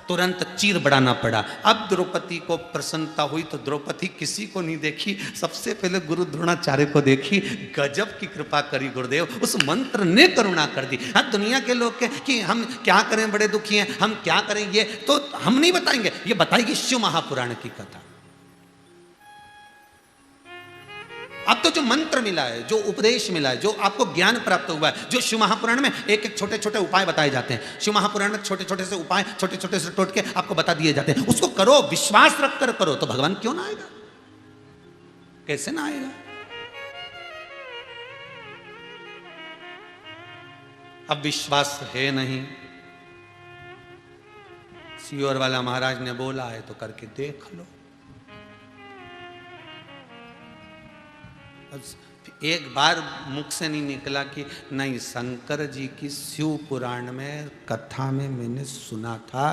तुरंत चीर बढ़ाना पड़ा। अब द्रौपदी को प्रसन्नता हुई तो द्रौपदी किसी को नहीं देखी, सबसे पहले गुरु द्रोणाचार्य को देखी। गजब की कृपा करी गुरुदेव, उस मंत्र ने करुणा कर दी। हाँ, दुनिया के लोग के कि हम क्या करें, बड़े दुखी हैं, हम क्या करें, ये तो हम नहीं बताएंगे, ये बताएगी शिव महापुराण की कथा। अब तो जो मंत्र मिला है, जो उपदेश मिला है, जो आपको ज्ञान प्राप्त हुआ है, जो शिव महापुराण में एक एक छोटे छोटे उपाय बताए जाते हैं, शिव महापुराण में छोटे छोटे से उपाय, छोटे छोटे से टोटके आपको बता दिए जाते हैं, उसको करो, विश्वास रखकर करो, तो भगवान क्यों ना आएगा? कैसे ना आएगा? अब विश्वास है नहीं, सियोर वाला महाराज ने बोला है तो करके देख लो। एक बार मुख से नहीं निकला कि नहीं, शंकर जी की शिव पुराण में कथा में मैंने सुना था,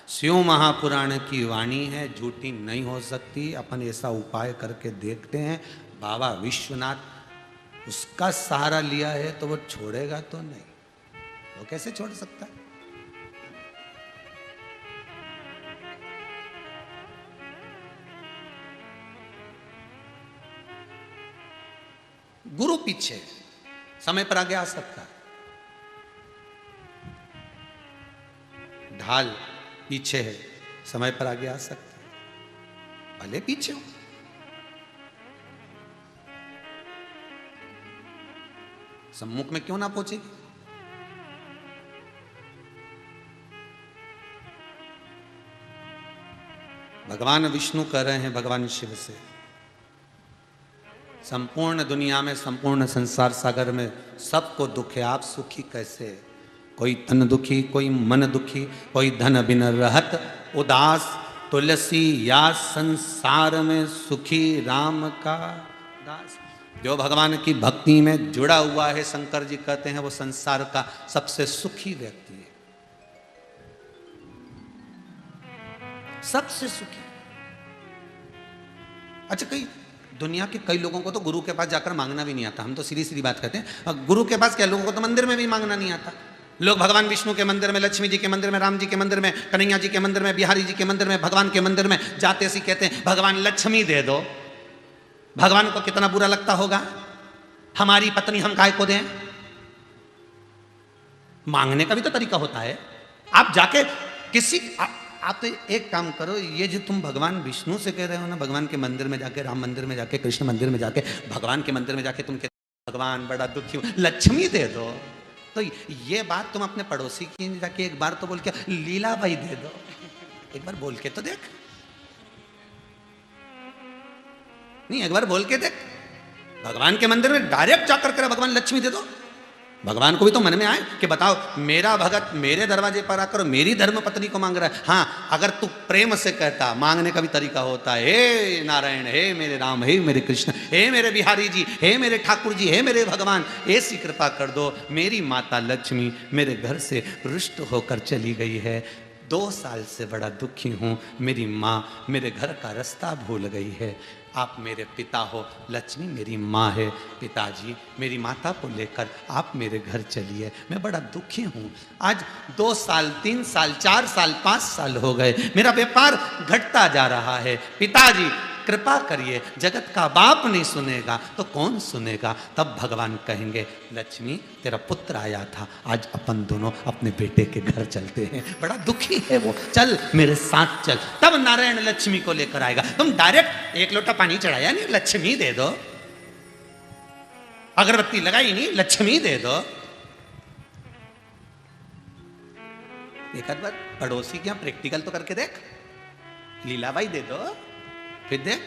शिव महापुराण की वाणी है, झूठी नहीं हो सकती, अपन ऐसा उपाय करके देखते हैं। बाबा विश्वनाथ उसका सहारा लिया है तो वो छोड़ेगा तो नहीं, वो कैसे छोड़ सकता है? गुरु पीछे, समय पर आगे आ सकता है, ढाल पीछे है, समय पर आगे आ सकता है, भले पीछे हो। सम्मुख में क्यों ना पहुंचेगी? भगवान विष्णु कह रहे हैं भगवान शिव से, संपूर्ण दुनिया में, संपूर्ण संसार सागर में सबको दुख है, आप सुखी कैसे? कोई तन दुखी, कोई मन दुखी, कोई धन बिन रहत उदास, तुलसी या संसार में सुखी राम का दास। जो भगवान की भक्ति में जुड़ा हुआ है, शंकर जी कहते हैं वो संसार का सबसे सुखी व्यक्ति है, सबसे सुखी। अच्छा, कई दुनिया के कई लोगों को तो गुरु के पास जाकर मांगना भी नहीं आता। हम तो सीधी सीधी बात कहते हैं, गुरु के पास क्या, लोगों को तो मंदिर में भी मांगना नहीं आता। लोग भगवान विष्णु के मंदिर में, लक्ष्मी जी के मंदिर में, राम जी के मंदिर में, कन्हैया जी के मंदिर में, बिहारी जी के मंदिर में, भगवान के मंदिर में जाते ऐसी कहते हैं भगवान लक्ष्मी दे दो। भगवान को कितना बुरा लगता होगा, हमारी पत्नी हम काय को दें? मांगने का भी तो तरीका होता है। आप जाके किसी आप तो एक काम करो, ये जो तुम भगवान विष्णु से कह रहे हो ना, भगवान के मंदिर में जाके, राम मंदिर में जाके, कृष्ण मंदिर में जाके, भगवान के मंदिर में जाके तुम कहते भगवान बड़ा दुखी हूं, लक्ष्मी दे दो, तो ये बात तुम अपने पड़ोसी की जाके एक बार तो बोल के लीलाबाई दे दो, एक बार बोल के तो देख। नहीं, एक बार बोल के देख, भगवान के मंदिर में डायरेक्ट जाकर कर भगवान लक्ष्मी दे दो। भगवान को भी तो मन में आए कि बताओ, मेरा भगत मेरे दरवाजे पर आकर मेरी धर्म पत्नी को मांग रहा है। हाँ, अगर तू प्रेम से कहता, मांगने का भी तरीका होता है, हे नारायण, हे मेरे राम, हे मेरे कृष्ण, हे मेरे बिहारी जी, हे मेरे ठाकुर जी, हे मेरे भगवान, ऐसी कृपा कर दो, मेरी माता लक्ष्मी मेरे घर से रुष्ट होकर चली गई है, 2 साल से बड़ा दुखी हूँ, मेरी माँ मेरे घर का रास्ता भूल गई है, आप मेरे पिता हो, लक्ष्मी मेरी माँ है, पिताजी मेरी माता को लेकर आप मेरे घर चलिए, मैं बड़ा दुखी हूँ। आज 2 साल, 3 साल, 4 साल, 5 साल हो गए, मेरा व्यापार घटता जा रहा है, पिताजी कृपा करिए, जगत का बाप नहीं सुनेगा तो कौन सुनेगा? तब भगवान कहेंगे, लक्ष्मी तेरा पुत्र आया था, आज अपन दोनों अपने बेटे के घर चलते हैं, बड़ा दुखी है वो, चल मेरे साथ चल। तब नारायण लक्ष्मी को लेकर आएगा। तुम डायरेक्ट एक लोटा पानी चढ़ाया नहीं, लक्ष्मी दे दो, अगरबत्ती लगाई नहीं, लक्ष्मी दे दो। एक आध बार पड़ोसी के यहाँ प्रैक्टिकल तो करके देख, लीलाबाई दे दो, फिर देख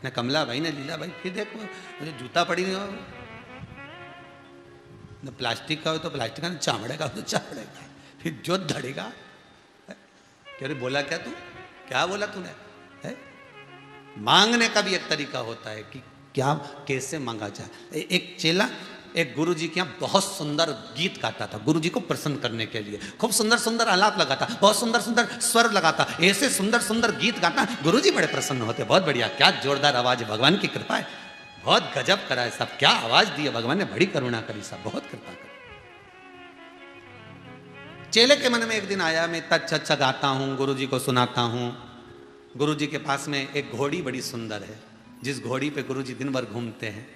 न कमला भाई न लीला भाई, फिर देख मुझे जूता पड़ी नहीं हो, न प्लास्टिक का हो तो प्लास्टिक का, न चामड़े का हो तो चामड़े का, फिर जो धड़ेगा। कह रहे बोला क्या तू, क्या बोला तूने? है मांगने का भी एक तरीका होता है कि क्या कैसे मांगा जाए। एक चेला एक गुरुजी के यहाँ बहुत सुंदर गीत गाता था, गुरुजी को प्रसन्न करने के लिए खूब सुंदर सुंदर आलाप लगाता, बहुत सुंदर सुंदर स्वर लगाता, ऐसे सुंदर सुंदर गीत गाता, गुरुजी बड़े प्रसन्न होते। बहुत बढ़िया, क्या जोरदार आवाज है, भगवान की कृपा है, बहुत गजब करा है सब, क्या आवाज दी है भगवान ने, बड़ी करुणा करी सब, बहुत कृपा करी। चेले के मन में एक दिन आया, मैं इतना अच्छा अच्छा गाता हूँ, गुरुजी को सुनाता हूँ। गुरुजी के पास में एक घोड़ी बड़ी सुंदर है, जिस घोड़ी पे गुरुजी दिन भर घूमते हैं,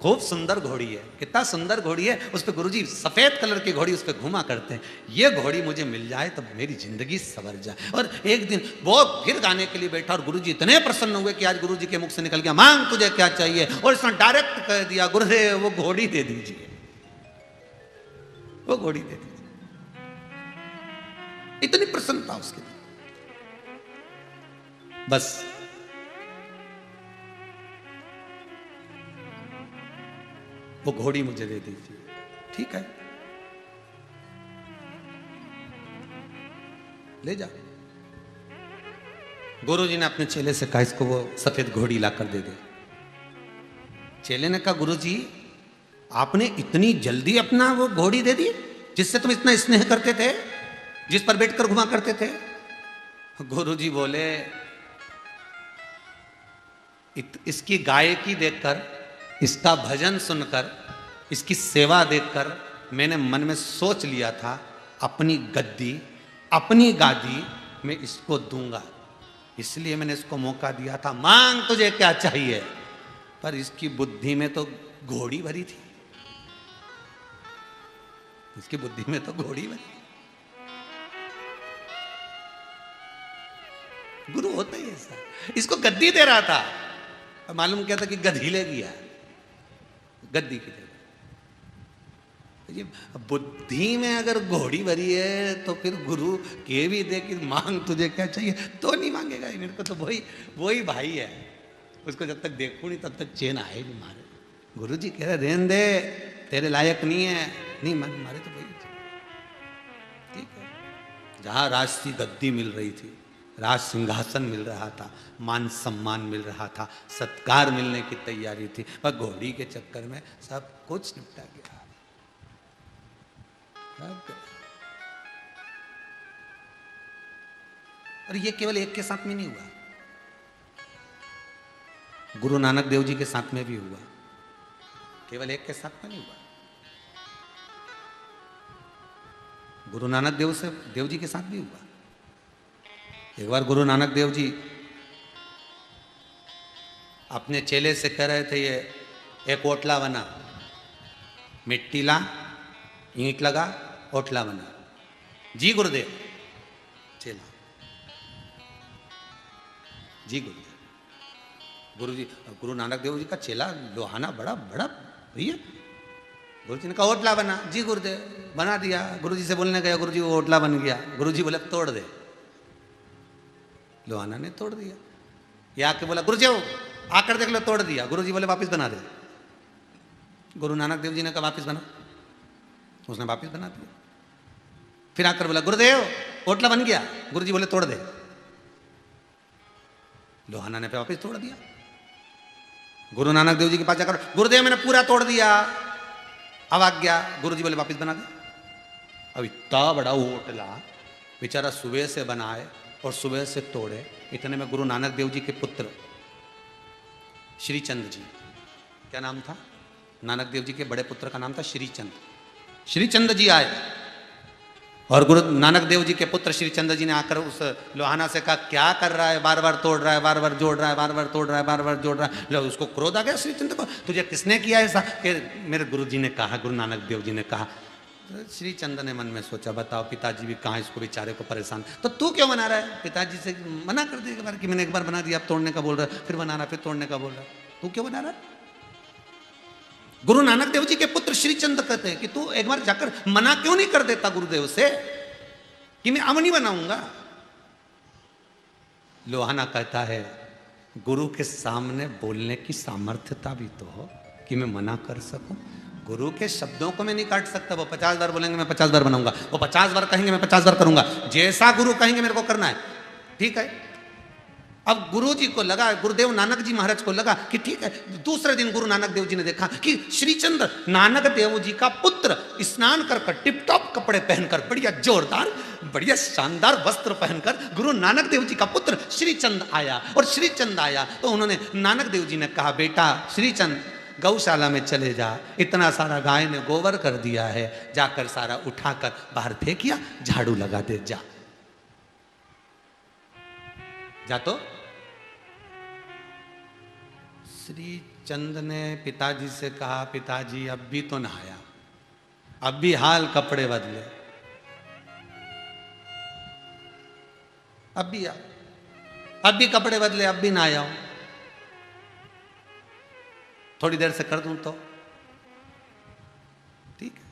खूब सुंदर घोड़ी है, कितना सुंदर घोड़ी है, उस पे गुरुजी सफेद कलर की घोड़ी उस पे घुमा करते हैं, ये घोड़ी मुझे मिल जाए तो मेरी जिंदगी सवर जाए। और एक दिन वो फिर गाने के लिए बैठा और गुरुजी इतने प्रसन्न हुए कि आज गुरुजी के मुख से निकल गया, मांग तुझे क्या चाहिए, और इसने डायरेक्ट कह दिया, गुरुदेव वो घोड़ी दे दीजिए, वो घोड़ी दे दीजिए। इतनी प्रसन्नता उसके लिए, बस वो घोड़ी मुझे दे दीजिए। ठीक है, ले जा। गुरुजी ने अपने चेले से कहा, इसको वो सफेद घोड़ी लाकर दे दे। चेले ने कहा, गुरुजी आपने इतनी जल्दी अपना वो घोड़ी दे दी जिससे तुम इतना स्नेह करते थे, जिस पर बैठकर घुमा करते थे। गुरुजी बोले, इसकी गायकी देखकर, इसका भजन सुनकर, इसकी सेवा देखकर मैंने मन में सोच लिया था, अपनी गद्दी, अपनी गादी मैं इसको दूंगा, इसलिए मैंने इसको मौका दिया था, मांग तुझे क्या चाहिए। पर इसकी बुद्धि में तो घोड़ी भरी थी, इसकी बुद्धि में तो घोड़ी भरी। गुरु होता ही ऐसा, इसको गद्दी दे रहा था, मालूम क्या था कि गधी ले गया गद्दी की जगह। ये बुद्धि में अगर घोड़ी भरी है तो फिर गुरु के भी दे कि मांग तुझे क्या चाहिए तो नहीं मांगेगा, मेरे को तो वही भाई है, उसको जब तक देखूं नहीं तब तक चैन आए नहीं मारे। गुरु जी कह रहे रहने दे, तेरे लायक नहीं है, नहीं मारे तो वही। ठीक है, जहां राष्ट्रीय गद्दी मिल रही थी, राज सिंहासन मिल रहा था, मान सम्मान मिल रहा था, सत्कार मिलने की तैयारी थी, पर घोड़ी के चक्कर में सब कुछ निपटा गया। और ये केवल एक के साथ में नहीं हुआ, गुरु नानक देव जी के साथ में भी हुआ, केवल एक के साथ में नहीं हुआ, गुरु नानक देव जी के साथ भी हुआ। एक बार गुरु नानक देव जी अपने चेले से कह रहे थे, ये एक ओटला बना, मिट्टी ला, ईंट लगा, ओटला बना। जी गुरुदेव। चेला, जी गुरुदेव। गुरु नानक देव जी का चेला लोहाना बड़ा बड़ा भैया। गुरु जी ने कहा ओटला बना। जी गुरुदेव, बना दिया। गुरु जी से बोलने गया, गुरु जी वो ओटला बन गया। गुरु जी बोले तोड़ दे। लोहाना ने तोड़ दिया। ये आके बोला गुरु जी आकर देख लो, तोड़ दिया। गुरु जी बोले वापिस बना दे। गुरु नानक देव जी ने कहा वापिस बना, उसने वापिस बना दिया। फिर आकर बोला गुरुदेव ओटला बन गया। गुरु जी बोले तोड़ दे। लोहाना ने फिर वापिस तोड़ दिया। गुरु नानक देव जी के पास जाकर गुरुदेव मैंने पूरा तोड़ दिया, अब आ गया। गुरु जी बोले वापिस बना दे। अब इतना बड़ा ओटला बेचारा सुबह से बनाए और सुबह से तोड़े। इतने में गुरु नानक देव जी के पुत्र श्रीचंद जी, क्या नाम था? नानक देव जी के बड़े पुत्र का नाम था श्रीचंद। श्रीचंद जी आए और गुरु नानक देव जी के पुत्र श्रीचंद जी ने आकर उस लोहाना से कहा क्या कर रहा है, बार बार तोड़ रहा है, बार बार जोड़ रहा है, बार बार तोड़ रहा है, बार बार जोड़ रहा है। उसको क्रोध आ गया श्रीचंद को, तुझे किसने किया ऐसा? कि मेरे गुरु जी ने कहा, गुरु नानक देव जी ने कहा। श्रीचंद ने मन में सोचा बताओ पिताजी भी कहाँ इसको बेचारे को परेशान, तो तू क्यों बना रहा है? पिताजी से मना कर दे कि मैंने एक बार बना दिया, अब तोड़ने का बोल रहा है, फिर बनाना, फिर तोड़ने का बोल रहा है, तू क्यों बना रहा है? गुरु नानक देव जी के पुत्र श्रीचंद कहते हैं कि तू एक बार जाकर मना क्यों नहीं कर देता गुरुदेव से कि मैं अब नहीं बनाऊंगा। लोहाना कहता है गुरु के सामने बोलने की सामर्थ्यता भी तो हो कि मैं मना कर सकूं। गुरु के शब्दों को मैं नहीं काट सकता। वो 50 बार बोलेंगे मैं 50 बार बनाऊंगा, वो 50 बार कहेंगे मैं 50 बार करूंगा। जैसा गुरु कहेंगे मेरे को करना है, ठीक है। अब गुरु जी को लगा, गुरुदेव नानक जी महाराज को लगा कि ठीक है। दूसरे दिन गुरु नानक देव जी ने देखा कि श्रीचंद नानक देव जी का पुत्र स्नान कर कर टिप टॉप कपड़े पहनकर, बढ़िया जोरदार बढ़िया शानदार वस्त्र पहनकर गुरु नानक देव जी का पुत्र श्रीचंद आया। और श्रीचंद आया तो उन्होंने नानक देव जी ने कहा, बेटा श्रीचंद गौशाला में चले जा, इतना सारा गाय ने गोबर कर दिया है, जाकर सारा उठाकर बाहर फेंकिया, झाड़ू लगा दे, जा जा। तो श्री चंद ने पिताजी से कहा, पिताजी अब भी तो नहाया, अब भी हाल कपड़े बदले, अब भी कपड़े बदले, अब भी नहाया हूं, थोड़ी देर से कर दूं तो ठीक है।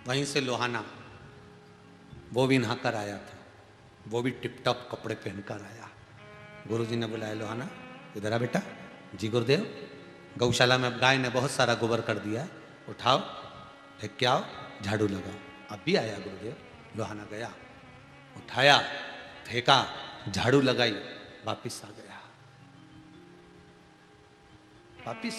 वहीं से लोहाना वो भी नहाकर आया था, वो भी टिप टॉप कपड़े पहनकर आया। गुरुजी ने बुलाया, लोहाना इधर आ बेटा। जी गुरुदेव, गौशाला में अब गाय ने बहुत सारा गोबर कर दिया, उठाओ फेंक के आओ, झाड़ू लगाओ। अब भी आया गुरुदेव। लोहाना गया, उठाया, फेंका, झाड़ू लगाई, वापिस आ गया। वापिस।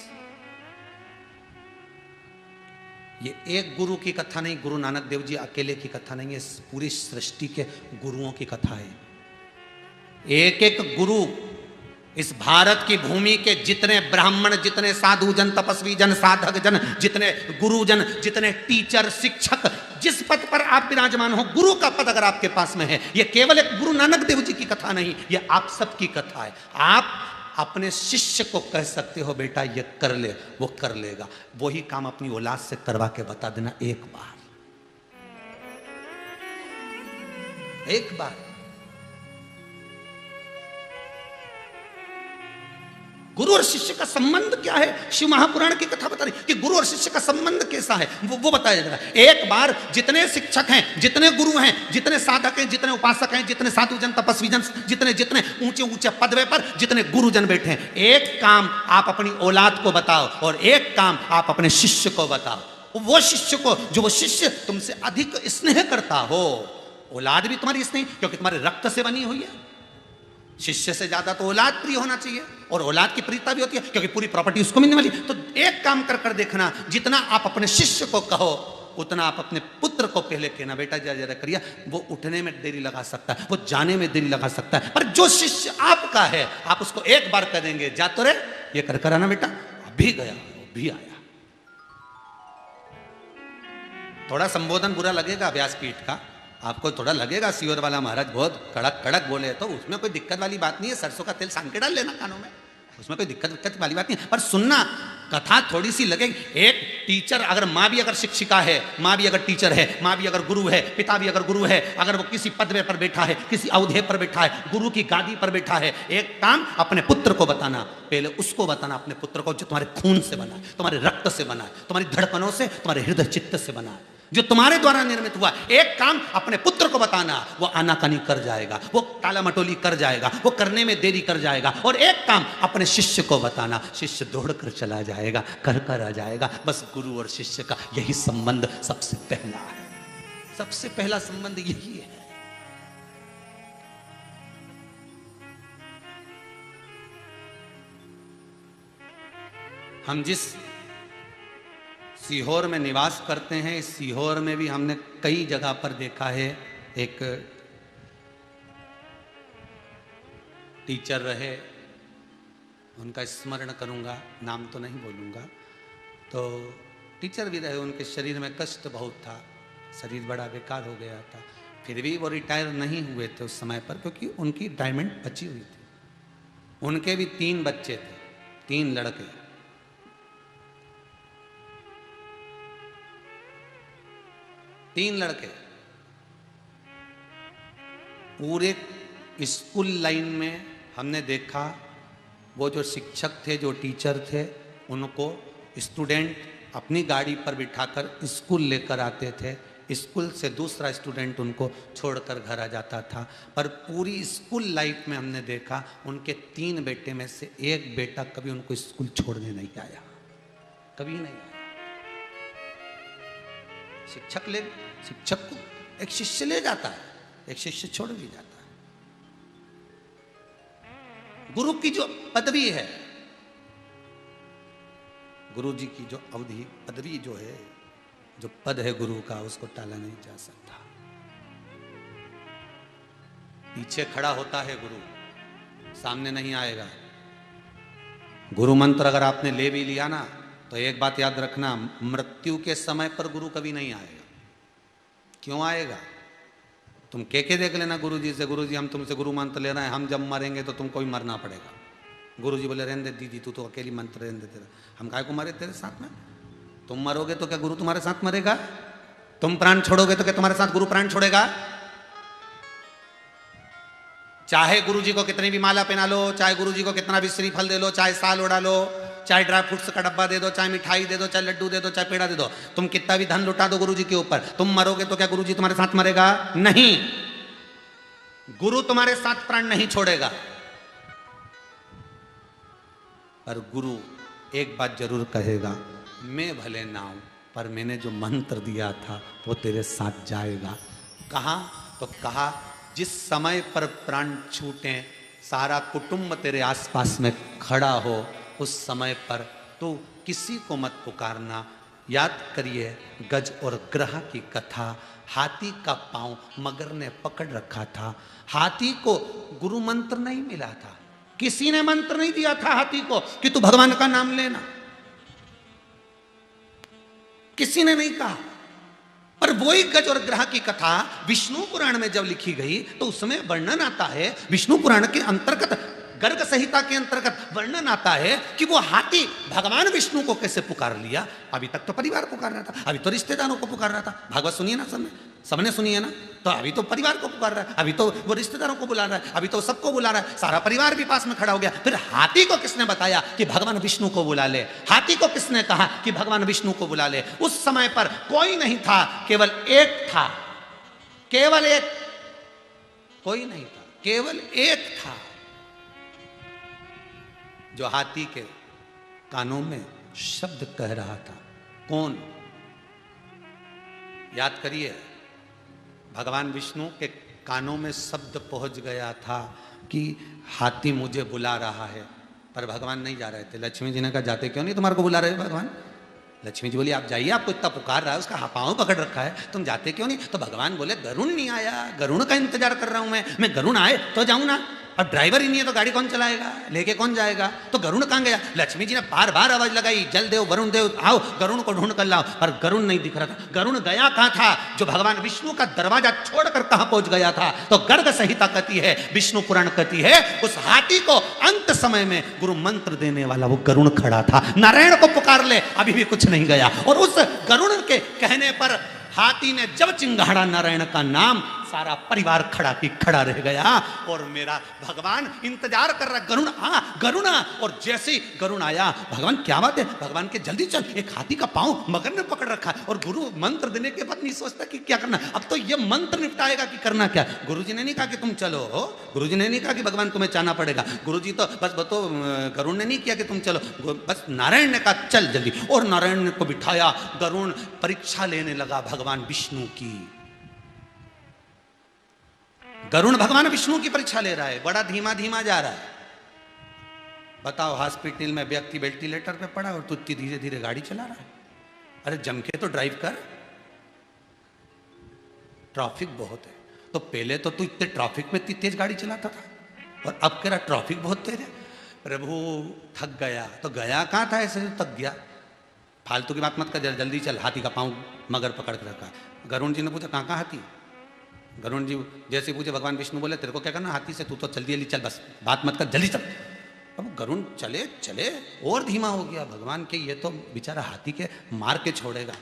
ये एक गुरु की कथा नहीं, गुरु नानक देव जी अकेले की कथा नहीं है, पूरी सृष्टि के गुरुओं की कथा है। एक एक गुरु, इस भारत की भूमि के जितने ब्राह्मण, जितने साधु जन, तपस्वी जन, साधक जन, जितने गुरुजन, जितने टीचर, शिक्षक, जिस पद पर आप विराजमान हो, गुरु का पद अगर आपके पास में है, यह केवल एक गुरु नानक देव जी की कथा नहीं, यह आप सबकी कथा है। आप अपने शिष्य को कह सकते हो, बेटा ये कर ले, वो कर लेगा। वही काम अपनी औलाद से करवा के बता देना, एक बार। गुरु और शिष्य का संबंध क्या है? शिव महापुराण की कथा बता रही कि गुरु और शिष्य का संबंध कैसा है, वो बताया जा रहा है। एक बार जितने शिक्षक हैं, जितने गुरु हैं, जितने साधक हैं, जितने उपासक हैं, जितने साधु जन, तपस्वी जन, जितने ऊंचे ऊंचे पदवे पर जितने गुरुजन बैठे हैं, एक काम आप अपनी औलाद को बताओ और एक काम आप अपने शिष्य को बताओ। वो शिष्य को, जो वो शिष्य तुमसे अधिक स्नेह करता हो, औलाद भी तुम्हारी स्नेह, क्योंकि तुम्हारे रक्त से बनी हुई है। शिष्य से ज्यादा तो औलाद प्रिय होना चाहिए, और औलाद की प्रियता भी होती है क्योंकि पूरी प्रॉपर्टी उसको मिलने वाली। तो एक काम कर कर देखना, जितना आप अपने शिष्य को कहो उतना आप अपने पुत्र को पहले कहना, बेटा जरा करिया। वो उठने में देरी लगा सकता है, वो जाने में देरी लगा सकता है, पर जो शिष्य आपका है, आप उसको एक बार कह देंगे, जा तो रे, ये कर कर आना बेटा। अभी गया, अभी आया। थोड़ा संबोधन बुरा लगेगा व्यासपीठ का, आपको थोड़ा लगेगा सियोर वाला महाराज बहुत कड़क कड़क बोले, तो उसमें कोई दिक्कत वाली बात नहीं है। सरसों का तेल सान के डाल लेना कानों में, उसमें कोई दिक्कत वाली बात नहीं है। पर सुनना, कथा थोड़ी सी लगेगी। एक टीचर, अगर माँ भी अगर शिक्षिका है, माँ भी अगर टीचर है, माँ भी अगर गुरु है, पिता भी अगर गुरु है, अगर वो किसी पदवे पर बैठा है, किसी औहदे पर बैठा है, गुरु की गादी पर बैठा है, एक काम अपने पुत्र को बताना, पहले उसको बताना, अपने पुत्र को जो तुम्हारे खून से बना है, तुम्हारे रक्त से बना है, तुम्हारी धड़कनों से, तुम्हारे हृदय चित्त से बना है, जो तुम्हारे द्वारा निर्मित हुआ। एक काम अपने पुत्र को बताना, वो आनाकानी कर जाएगा, वो टाला मटोली कर जाएगा, वो करने में देरी कर जाएगा। और एक काम अपने शिष्य को बताना, शिष्य दौड़ कर चला जाएगा, कर कर आ जाएगा। बस गुरु और शिष्य का यही संबंध सबसे पहला है, सबसे पहला संबंध यही है। हम जिस सीहोर में निवास करते हैं, इस सीहोर में भी हमने कई जगह पर देखा है, एक टीचर रहे, उनका स्मरण करूंगा, नाम तो नहीं बोलूंगा। तो टीचर भी रहे, उनके शरीर में कष्ट बहुत था, शरीर बड़ा बेकार हो गया था, फिर भी वो रिटायर नहीं हुए थे उस समय पर, क्योंकि उनकी रिटायरमेंट बची हुई थी। उनके भी 3 बच्चे थे, 3 लड़के। पूरे स्कूल लाइन में हमने देखा, वो जो शिक्षक थे, जो टीचर थे, उनको स्टूडेंट अपनी गाड़ी पर बिठाकर स्कूल लेकर आते थे। स्कूल से दूसरा स्टूडेंट उनको छोड़कर घर आ जाता था। पर पूरी स्कूल लाइफ में हमने देखा, उनके 3 बेटे में से एक बेटा कभी उनको स्कूल छोड़ने नहीं आया, कभी नहीं आया। शिक्षक को एक शिष्य ले जाता है, एक शिष्य छोड़ भी जाता है। गुरु की जो पदवी है, गुरु जी की जो अवधि पदवी जो है, जो पद है गुरु का, उसको टाला नहीं जा सकता। पीछे खड़ा होता है गुरु, सामने नहीं आएगा। गुरु मंत्र अगर आपने ले भी लिया ना, तो एक बात याद रखना, मृत्यु के समय पर गुरु कभी नहीं आएगा। क्यों आएगा? तुम के देख लेना गुरु जी से, गुरु जी हम तुमसे गुरु मंत्र ले रहे हैं, हम जब मरेंगे तो तुमको भी मरना पड़ेगा। गुरु जी बोले रहने दे दीदी, तू तो अकेली मंत्र रहने दे, तेरा हम काय को मरे तेरे साथ में? तुम मरोगे तो क्या गुरु तुम्हारे साथ मरेगा? तुम प्राण छोड़ोगे तो क्या तुम्हारे साथ गुरु प्राण छोड़ेगा? चाहे गुरु जी को कितनी भी माला पहना लो, चाहे गुरु जी को कितना भी श्रीफल दे लो, चाहे साल उड़ा लो, चाहे ड्राई फ्रूट्स का डब्बा दे दो, चाहे मिठाई दे दो, चाहे लड्डू दे दो, चाहे पेड़ा दे दो, तुम कितना भी धन लुटा दो गुरु जी के ऊपर, तुम मरोगे तो क्या गुरु जी तुम्हारे साथ मरेगा? नहीं, गुरु तुम्हारे साथ प्राण नहीं छोड़ेगा। पर गुरु एक बात जरूर कहेगा, मैं भले ना हूं, पर मैंने जो मंत्र दिया था वो तेरे साथ जाएगा। कहा? तो कहा जिस समय पर प्राण छूटे, सारा कुटुंब तेरे आसपास में खड़ा हो, उस समय पर तू किसी को मत पुकारना। याद करिए गज और ग्रह की कथा। हाथी का पांव मगर ने पकड़ रखा था। हाथी को गुरु मंत्र नहीं मिला था, किसी ने मंत्र नहीं दिया था हाथी को कि तू भगवान का नाम लेना, किसी ने नहीं कहा। पर वही गज और ग्रह की कथा विष्णु पुराण में जब लिखी गई तो उसमें वर्णन आता है, विष्णु पुराण के अंतर्गत, गर्ग संहिता के अंतर्गत वर्णन आता है कि वो हाथी भगवान विष्णु को कैसे पुकार लिया। अभी तक तो परिवार पुकार रहा था, अभी तो रिश्तेदारों को पुकार रहा था। भागवत सुनिए ना, सबने सुनिए ना, तो अभी तो परिवार को पुकार रहा है, अभी तो वो रिश्तेदारों को बुला रहा है, अभी तो सबको बुला रहा है, सारा परिवार भी पास में खड़ा हो गया। फिर हाथी को किसने बताया कि भगवान विष्णु को बुला ले? हाथी को किसने कहा कि भगवान विष्णु को बुला ले? उस समय पर कोई नहीं था, केवल एक था, केवल एक, कोई नहीं था, केवल एक था जो हाथी के कानों में शब्द कह रहा था। कौन? याद करिए, भगवान विष्णु के कानों में शब्द पहुंच गया था कि हाथी मुझे बुला रहा है, पर भगवान नहीं जा रहे थे। लक्ष्मी जी ने कहा जाते क्यों नहीं, तुम्हारे को बुला रहे हो भगवान? लक्ष्मी जी बोली आप जाइए, आपको इतना पुकार रहा है, उसका पांव पकड़ रखा है, तुम जाते क्यों नहीं? तो भगवान बोले गरुण नहीं आया, गरुण का इंतजार कर रहा हूं मैं गरुण आए तो जाऊं ना। अब ड्राइवर ही नहीं है तो गाड़ी कौन चलाएगा, लेके कौन जाएगा? तो गरुण कहां गया? लक्ष्मी जी ने बार बार आवाज लगाई, जल देव वरुण देव आओ, गरुण को ढूंढ कर लाओ, पर गरुण नहीं दिख रहा था। गरुण गया कहां था? जो भगवान विष्णु का दरवाजा छोड़कर कहां पहुंच गया था? तो गर्ग संहिता कहती है, विष्णु पुराण कहती है, उस हाथी को अंत समय में गुरु मंत्र देने वाला वो गरुण खड़ा था। नारायण को पुकार ले, अभी भी कुछ नहीं गया। और उस गरुण के कहने पर हाथी ने जब चिंगाड़ा नारायण का नाम, सारा परिवार खड़ा की खड़ा रह गया। और मेरा भगवान इंतजार कर रहा, गरुण आ, गरुण आ। और जैसे ही गरुण आया, भगवान क्या बात है, भगवान के जल्दी चल, एक हाथी का पांव मगर ने पकड़ रखा है। और गुरु मंत्र देने के बाद नहीं सोचता कि क्या करना, अब तो ये मंत्र निपटाएगा कि करना क्या। गुरु जी ने नहीं कहा कि तुम चलो, गुरु जी ने नहीं कहा कि भगवान तुम्हें जाना पड़ेगा, गुरु जी तो बस बतो, गरुण ने नहीं किया कि तुम चलो, बस नारायण ने कहा चल जल्दी। और नारायण ने को बिठाया, गरुण परीक्षा लेने लगा भगवान विष्णु की। गरुण भगवान विष्णु की परीक्षा ले रहा है, बड़ा धीमा धीमा जा रहा है। बताओ, हॉस्पिटल में व्यक्ति वेंटिलेटर पे पड़ा और तू इतनी धीरे धीरे गाड़ी चला रहा है। अरे जम के तो ड्राइव कर, ट्रैफिक बहुत है। तो पहले तो तू इतने ट्रैफिक में इतनी तेज गाड़ी चलाता था, और अब कह रहा ट्रैफिक बहुत तेज है। प्रभु थक गया, तो गया कहाँ था ऐसे थक गया? फालतू की बात मत कर, जल्दी चल। हाथी का पांव मगर पकड़ के रखा। गरुण जी ने पूछा कहाँ हाथी? गरुण जी जैसे पूछे, भगवान विष्णु बोले तेरे को क्या करना हाथी से, तू तो जल्दी जल्दी चल, बस बात मत कर, जल्दी चल। अब गरुण चले चले और धीमा हो गया। भगवान के ये तो बेचारा हाथी के मार के छोड़ेगा।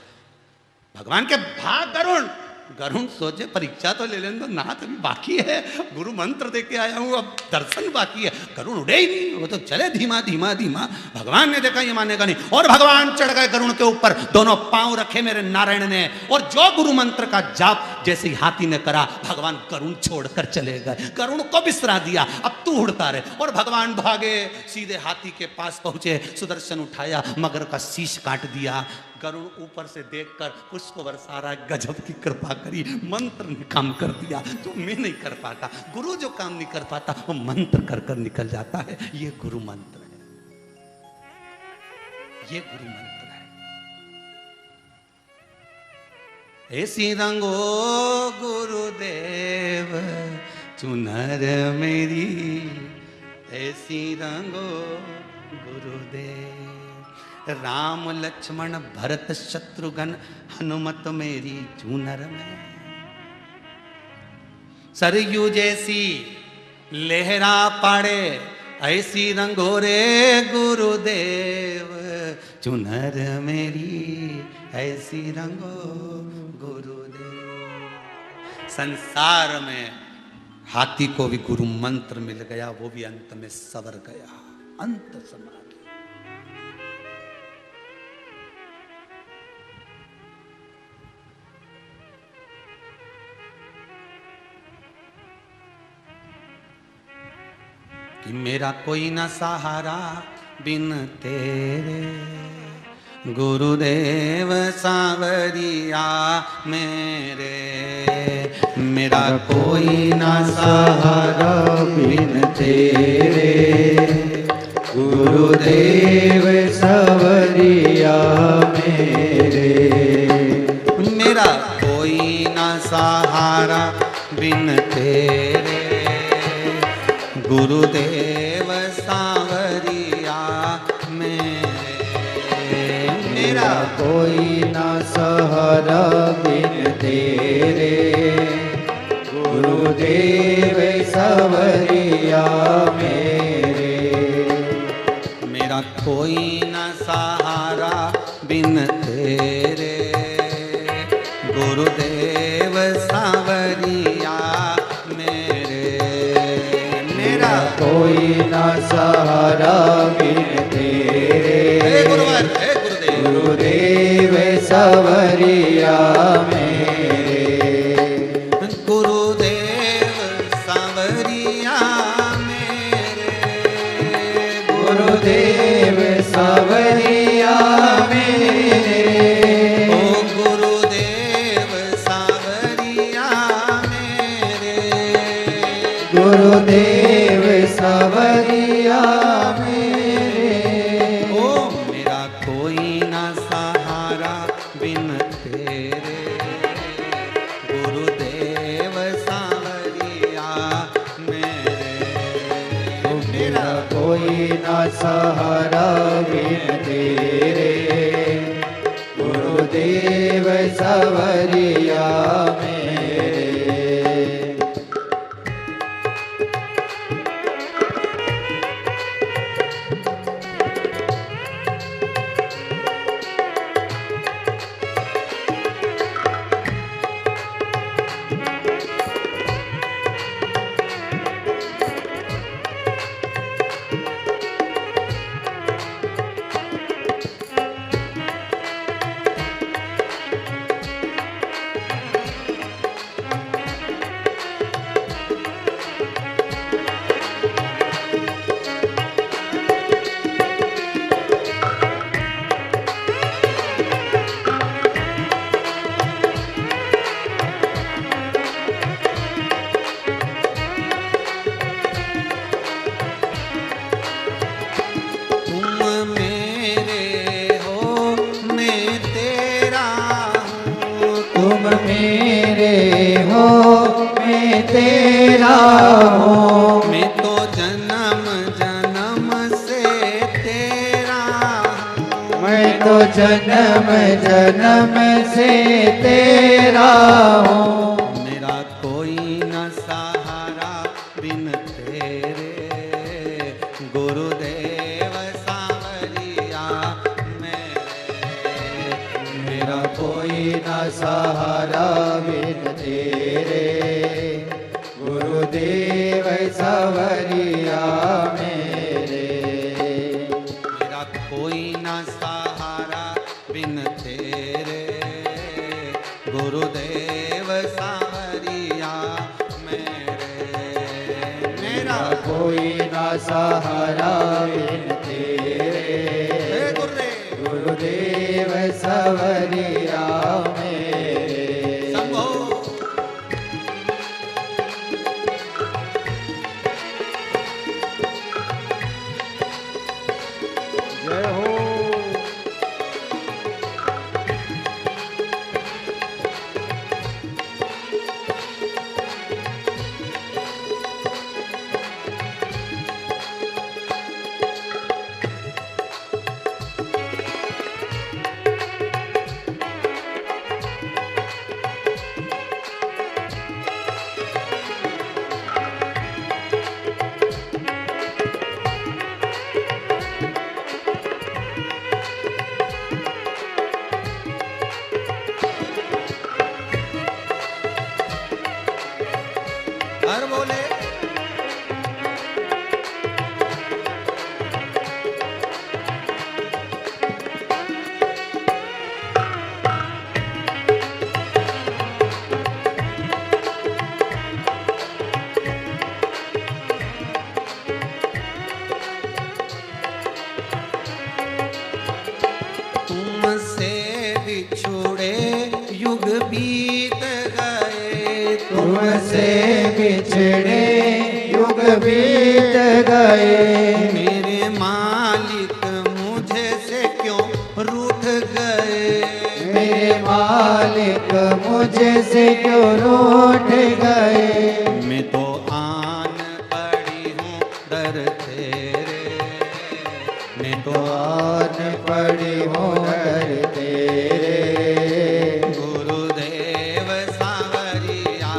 भगवान के भाग गरुण। गरुण सोचे परीक्षा तो ले लेने दो, नाथ अभी बाकी है, गुरु मंत्र दे के आया हूं, अब दर्शन बाकी है। गरुण उड़े ही नहीं, वो तो चले धीमा धीमा धीमा। भगवान ने देखा ये मानेगा नहीं, और भगवान चढ़ गए गरुण के ऊपर, दोनों पांव रखे मेरे नारायण ने। और जो गुरु मंत्र का जाप जैसे ही हाथी ने करा, भगवान गरुण छोड़कर चले गए, गरुण को बिसरा दिया, अब तू उड़ता रहे। और भगवान भागे, सीधे हाथी के पास पहुंचे, सुदर्शन उठाया, मगर का शीश काट दिया। गरुण ऊपर से देखकर पुष्प बरसा रहा, गजब की कृपा कृपा करी, मंत्र ने काम कर दिया जो मैं नहीं कर पाता। गुरु जो काम नहीं कर पाता वो मंत्र कर कर निकल जाता है। ये गुरु मंत्र है, ये गुरु मंत्र है। ऐसी रंगो गुरुदेव चुनर मेरी, ऐसी रंगो गुरुदेव। राम लक्ष्मण भरत शत्रुघ्न हनुमत मेरी चूनर में। सरयू जैसी लहरा पड़े ऐसी रंगो रे गुरुदेव चुनर मेरी, ऐसी रंगो गुरुदेव। संसार में हाथी को भी गुरु मंत्र मिल गया, वो भी अंत में सवर गया, अंत समाधि। कि मेरा कोई ना सहारा बिन तेरे, गुरुदेव सांवरिया मेरे। मेरा कोई ना सहारा बिन तेरे, गुरुदेव सांवरिया मेरे। मेरा कोई ना सहारा बिन तेरे, गुरुदेव सांवरिया मेरे। मेरा कोई ना सहारा बिन तेरे, गुरुदेव सांवरिया मेरे। मेरा कोई ना सहारा बिन तेरे, गुरुदेव सांवरिया मेरे। मेरा कोई ना सहारा बिन तेरे, गुरुदेव सांवरिया मेरे। गुरुदेव सांवरिया मेरे, गुरुदेव सांवरिया मेरे। ओ गुरुदेव सांवरिया मेरे, गुरुदेव सांवरिया मेरे। ओ मेरा कोई ना सहारा बिन तेरे, गुरुदेव सांवरिया मेरे। मेरा कोई ना सहारा बिन तेरे, गुरुदेव सांवरिया मेरे। मेरे हो मैं तेरा हूँ। मैं तो जन्म जन्म से तेरा हूँ। मैं तो जन्म जन्म से तेरा हूँ। मेरा कोई न सहारा बिन तेरे, गुरुदेव सांवरिया मेरे। मेरा कोई न सहारा बिन तेरे, गुरुदेव सांवरिया मेरे। मेरा कोई न सहारा बिन तेरे, गुरुदेव सांवरिया मेरे। मेरा कोई न सहारा बिन तेरे, गुरुदेव सांवरिया मेरे। शंभो से बिछड़े युग बीत गए। मेरे मालिक मुझे से क्यों रूठ गए। मेरे मालिक मुझे से क्यों रूठ गए। मैं तो आन पड़ी हूँ दर तेरे। मैं तो आन पड़ी हूँ दर तेरे। गुरुदेव सांवरिया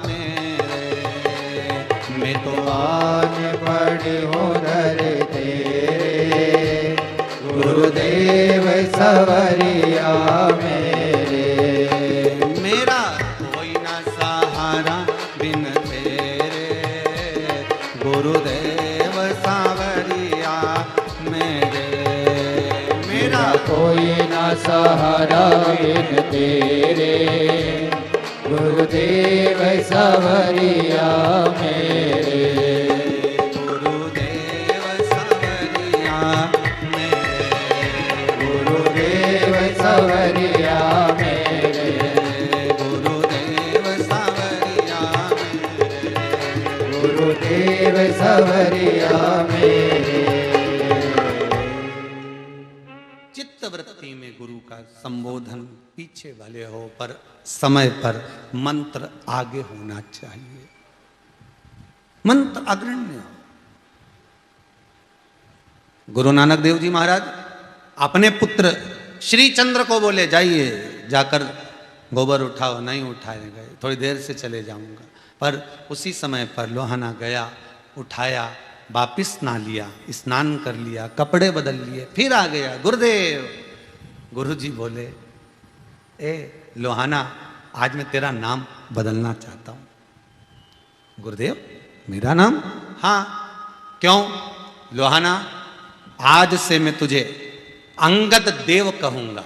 मेरे। मैं तो आन पड़ी हूँ दर तेरे। गुरुदेव सांवरिया मेरे। मेरा कोई ना सहारा बिन तेरे। गुरुदेव सांवरिया मेरे। मेरा कोई ना सहारा बिन तेरे। गुरुदेव सांवरिया मेरे। गुरुदेव सांवरिया मेरे। गुरुदेव सांवरिया मेरे। गुरुदेव सांवरिया मेरे। गुरुदेव सांवरिया मेरे। चित्त वृत्ति में गुरु का संबोधन पीछे वाले हो, पर समय पर मंत्र आगे होना चाहिए। मंत्र अग्रण्य हो। गुरु नानक देव जी महाराज अपने पुत्र श्री चंद्र को बोले, जाइए जाकर गोबर उठाओ। नहीं उठाए गए, थोड़ी देर से चले जाऊंगा। पर उसी समय पर लोहाना गया, उठाया, वापिस ना लिया, स्नान कर लिया, कपड़े बदल लिए, फिर आ गया। गुरुदेव, गुरु जी बोले, ए लोहाना, आज मैं तेरा नाम बदलना चाहता हूं। गुरुदेव, मेरा नाम? हाँ। क्यों? लोहाना, आज से मैं तुझे अंगद देव कहूंगा।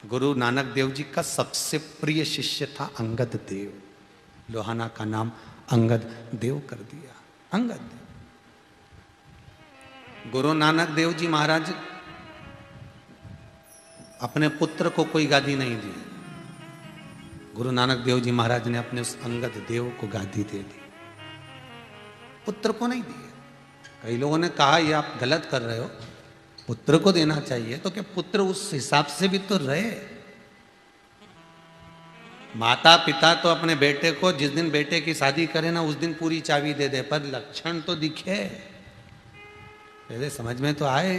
गुरु नानक देव जी का सबसे प्रिय शिष्य था अंगद देव। लोहाना का नाम अंगद देव कर दिया। अंगद देव। गुरु नानक देव जी महाराज अपने पुत्र को कोई गादी नहीं दी। गुरु नानक देव जी महाराज ने अपने उस अंगद देव को गादी दे दी, पुत्र को नहीं दी। कई लोगों ने कहा ये आप गलत कर रहे हो, पुत्र को देना चाहिए। तो क्या पुत्र उस हिसाब से भी तो रहे। माता पिता तो अपने बेटे को जिस दिन बेटे की शादी करे ना, उस दिन पूरी चाबी दे दे, पर लक्षण तो दिखे, पहले समझ में तो आए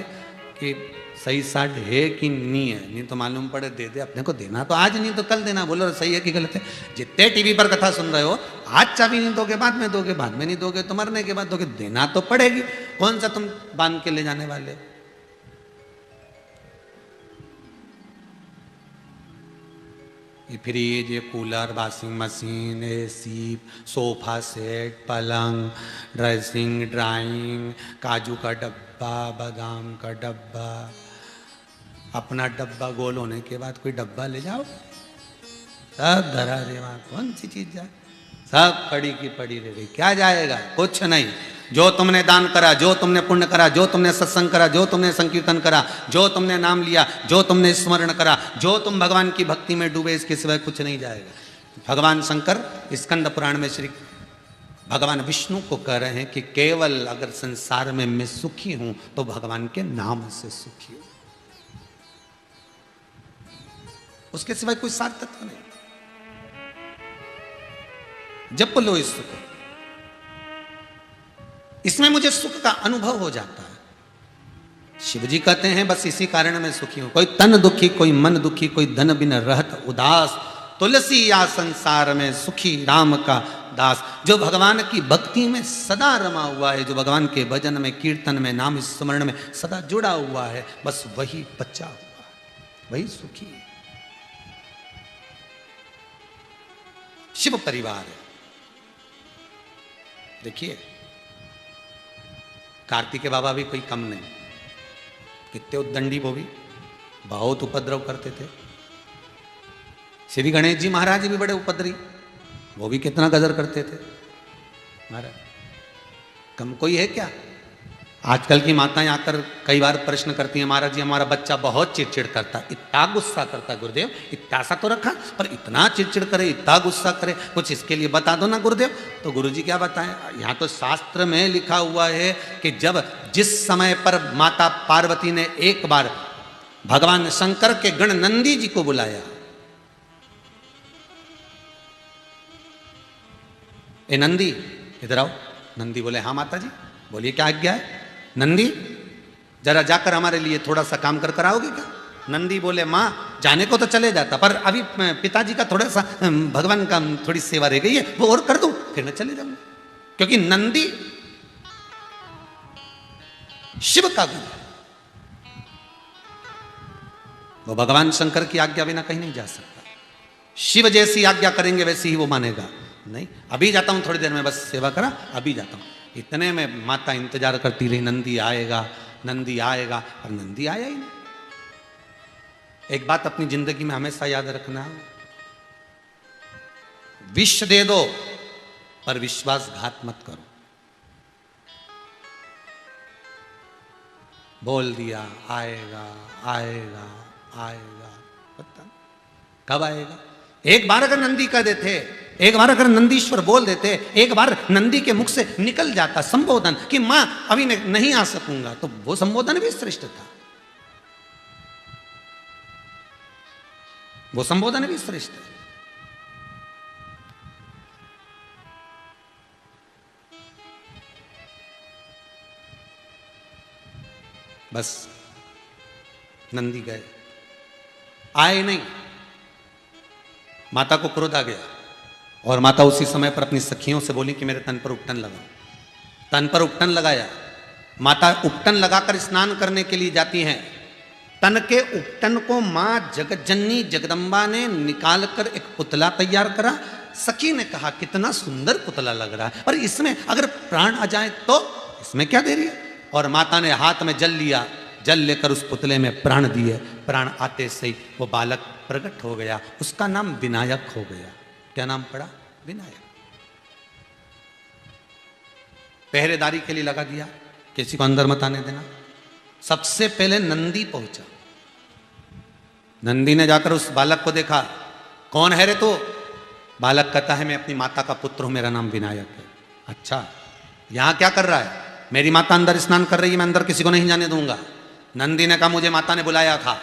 कि सही साठ है कि नहीं है। नहीं तो मालूम पड़े दे दे। अपने को देना तो आज नहीं तो कल देना। बोलो सही है कि गलत है। जितने टीवी पर कथा सुन रहे हो, आज चाबी नहीं दोगे, बाद में दोगे, बाद में नहीं दोगे तो मरने के बाद दोगे। देना तो पड़ेगी। कौन सा तुम बांध के ले जाने वाले। ये फ्रिज, ये cooler, washing machine, AC, sofa set, पलंग, ड्रेसिंग, ड्राइंग, काजू का डब्बा, बादाम का डब्बा। अपना डब्बा गोल होने के बाद कोई डब्बा ले जाओ, सब धरा रे। वहां कौन सी चीज जाए, सब पड़ी की पड़ी रह गई। क्या जाएगा? कुछ नहीं। जो तुमने दान करा, जो तुमने पुण्य करा, जो तुमने सत्संग करा, जो तुमने संकीर्तन करा, जो तुमने नाम लिया, जो तुमने स्मरण करा, जो तुम भगवान की भक्ति में डूबे, इसके सिवाय कुछ नहीं जाएगा। भगवान शंकर स्कंद पुराण में श्री भगवान विष्णु को कह रहे हैं कि केवल अगर संसार में मैं सुखी हूं तो भगवान के नाम से सुखी हूं, उसके सिवाय कोई सार तत्व नहीं। जप लो इस सुख, इसमें मुझे सुख का अनुभव हो जाता है। शिव जी कहते हैं बस इसी कारण मैं सुखी हूं। कोई तन दुखी, कोई मन दुखी, कोई धन बिन रहत उदास, तुलसी या संसार में सुखी राम का दास। जो भगवान की भक्ति में सदा रमा हुआ है, जो भगवान के भजन में, कीर्तन में, नाम स्मरण में सदा जुड़ा हुआ है, बस वही बचा हुआ है, वही सुखी है। शिव परिवार है। देखिए कार्तिक बाबा भी कोई कम नहीं, कितने उद्दंडी, वो भी बहुत उपद्रव करते थे। श्री गणेश जी महाराज भी बड़े उपद्रवी, वो भी कितना गदर करते थे। महाराज कम कोई है क्या? आजकल की माताएं आकर कई बार प्रश्न करती हैं, महाराज जी हमारा बच्चा बहुत चिड़चिड़ करता है, इतना गुस्सा करता है गुरुदेव, इतना सा तो रखा पर इतना चिड़चिड़ करे, इतना गुस्सा करे, कुछ इसके लिए बता दो ना गुरुदेव। तो गुरुजी क्या बताएं, यहाँ तो शास्त्र में लिखा हुआ है कि जब जिस समय पर माता पार्वती ने एक बार भगवान शंकर के गण नंदी जी को बुलाया, ए नंदी इधर आओ। नंदी बोले हाँ माता जी, बोलिए क्या आज्ञा है। नंदी जरा जाकर हमारे लिए थोड़ा सा काम कर कराओगे क्या। नंदी बोले माँ जाने को तो चले जाता, पर अभी पिताजी का थोड़ा सा भगवान का थोड़ी सेवा रह गई है, वो और कर दूं फिर मैं चले जाऊंगा। क्योंकि नंदी शिव का गुरु, वो भगवान शंकर की आज्ञा बिना कहीं नहीं जा सकता। शिव जैसी आज्ञा करेंगे वैसी ही वो मानेगा। नहीं अभी जाता हूं, थोड़ी देर में बस सेवा करा, अभी जाता हूं। इतने में माता इंतजार करती रही, नंदी आएगा नंदी आएगा, और नंदी आया ही नहीं। एक बात अपनी जिंदगी में हमेशा याद रखना, विष दे दो पर विश्वासघात मत करो। बोल दिया आएगा आएगा आएगा, पता कब आएगा। एक बार अगर नंदी कह देते, एक बार अगर नंदीश्वर बोल देते, एक बार नंदी के मुख से निकल जाता संबोधन कि मां अभी नहीं आ सकूंगा, तो वो संबोधन भी श्रेष्ठ था, वो संबोधन भी श्रेष्ठ है। बस नंदी गए, आए नहीं। माता को क्रोध आ गया और माता उसी समय पर अपनी सखियों से बोली कि मेरे तन पर उपटन लगाओ। तन पर उपटन लगाया। माता उपटन लगाकर स्नान करने के लिए जाती हैं। तन के उपटन को मां जगज्जननी जगदम्बा ने निकालकर एक पुतला तैयार करा। सखी ने कहा कितना सुंदर पुतला लग रहा है, पर इसमें अगर प्राण आ जाए तो इसमें क्या देरी है। और माता ने हाथ में जल लिया, जल लेकर उस पुतले में प्राण दिए। प्राण आते से ही वो बालक प्रकट हो गया, उसका नाम विनायक हो गया। क्या नाम पड़ा? विनायक। पहरेदारी के लिए लगा दिया, किसी को अंदर मत आने देना। सबसे पहले नंदी पहुंचा। नंदी ने जाकर उस बालक को देखा, कौन है रे तू? बालक कहता है मैं अपनी माता का पुत्र हूं, मेरा नाम विनायक है। अच्छा, यहां क्या कर रहा है? मेरी माता अंदर स्नान कर रही है, मैं अंदर किसी को नहीं जाने दूंगा। नंदी ने कहा मुझे माता ने बुलाया था,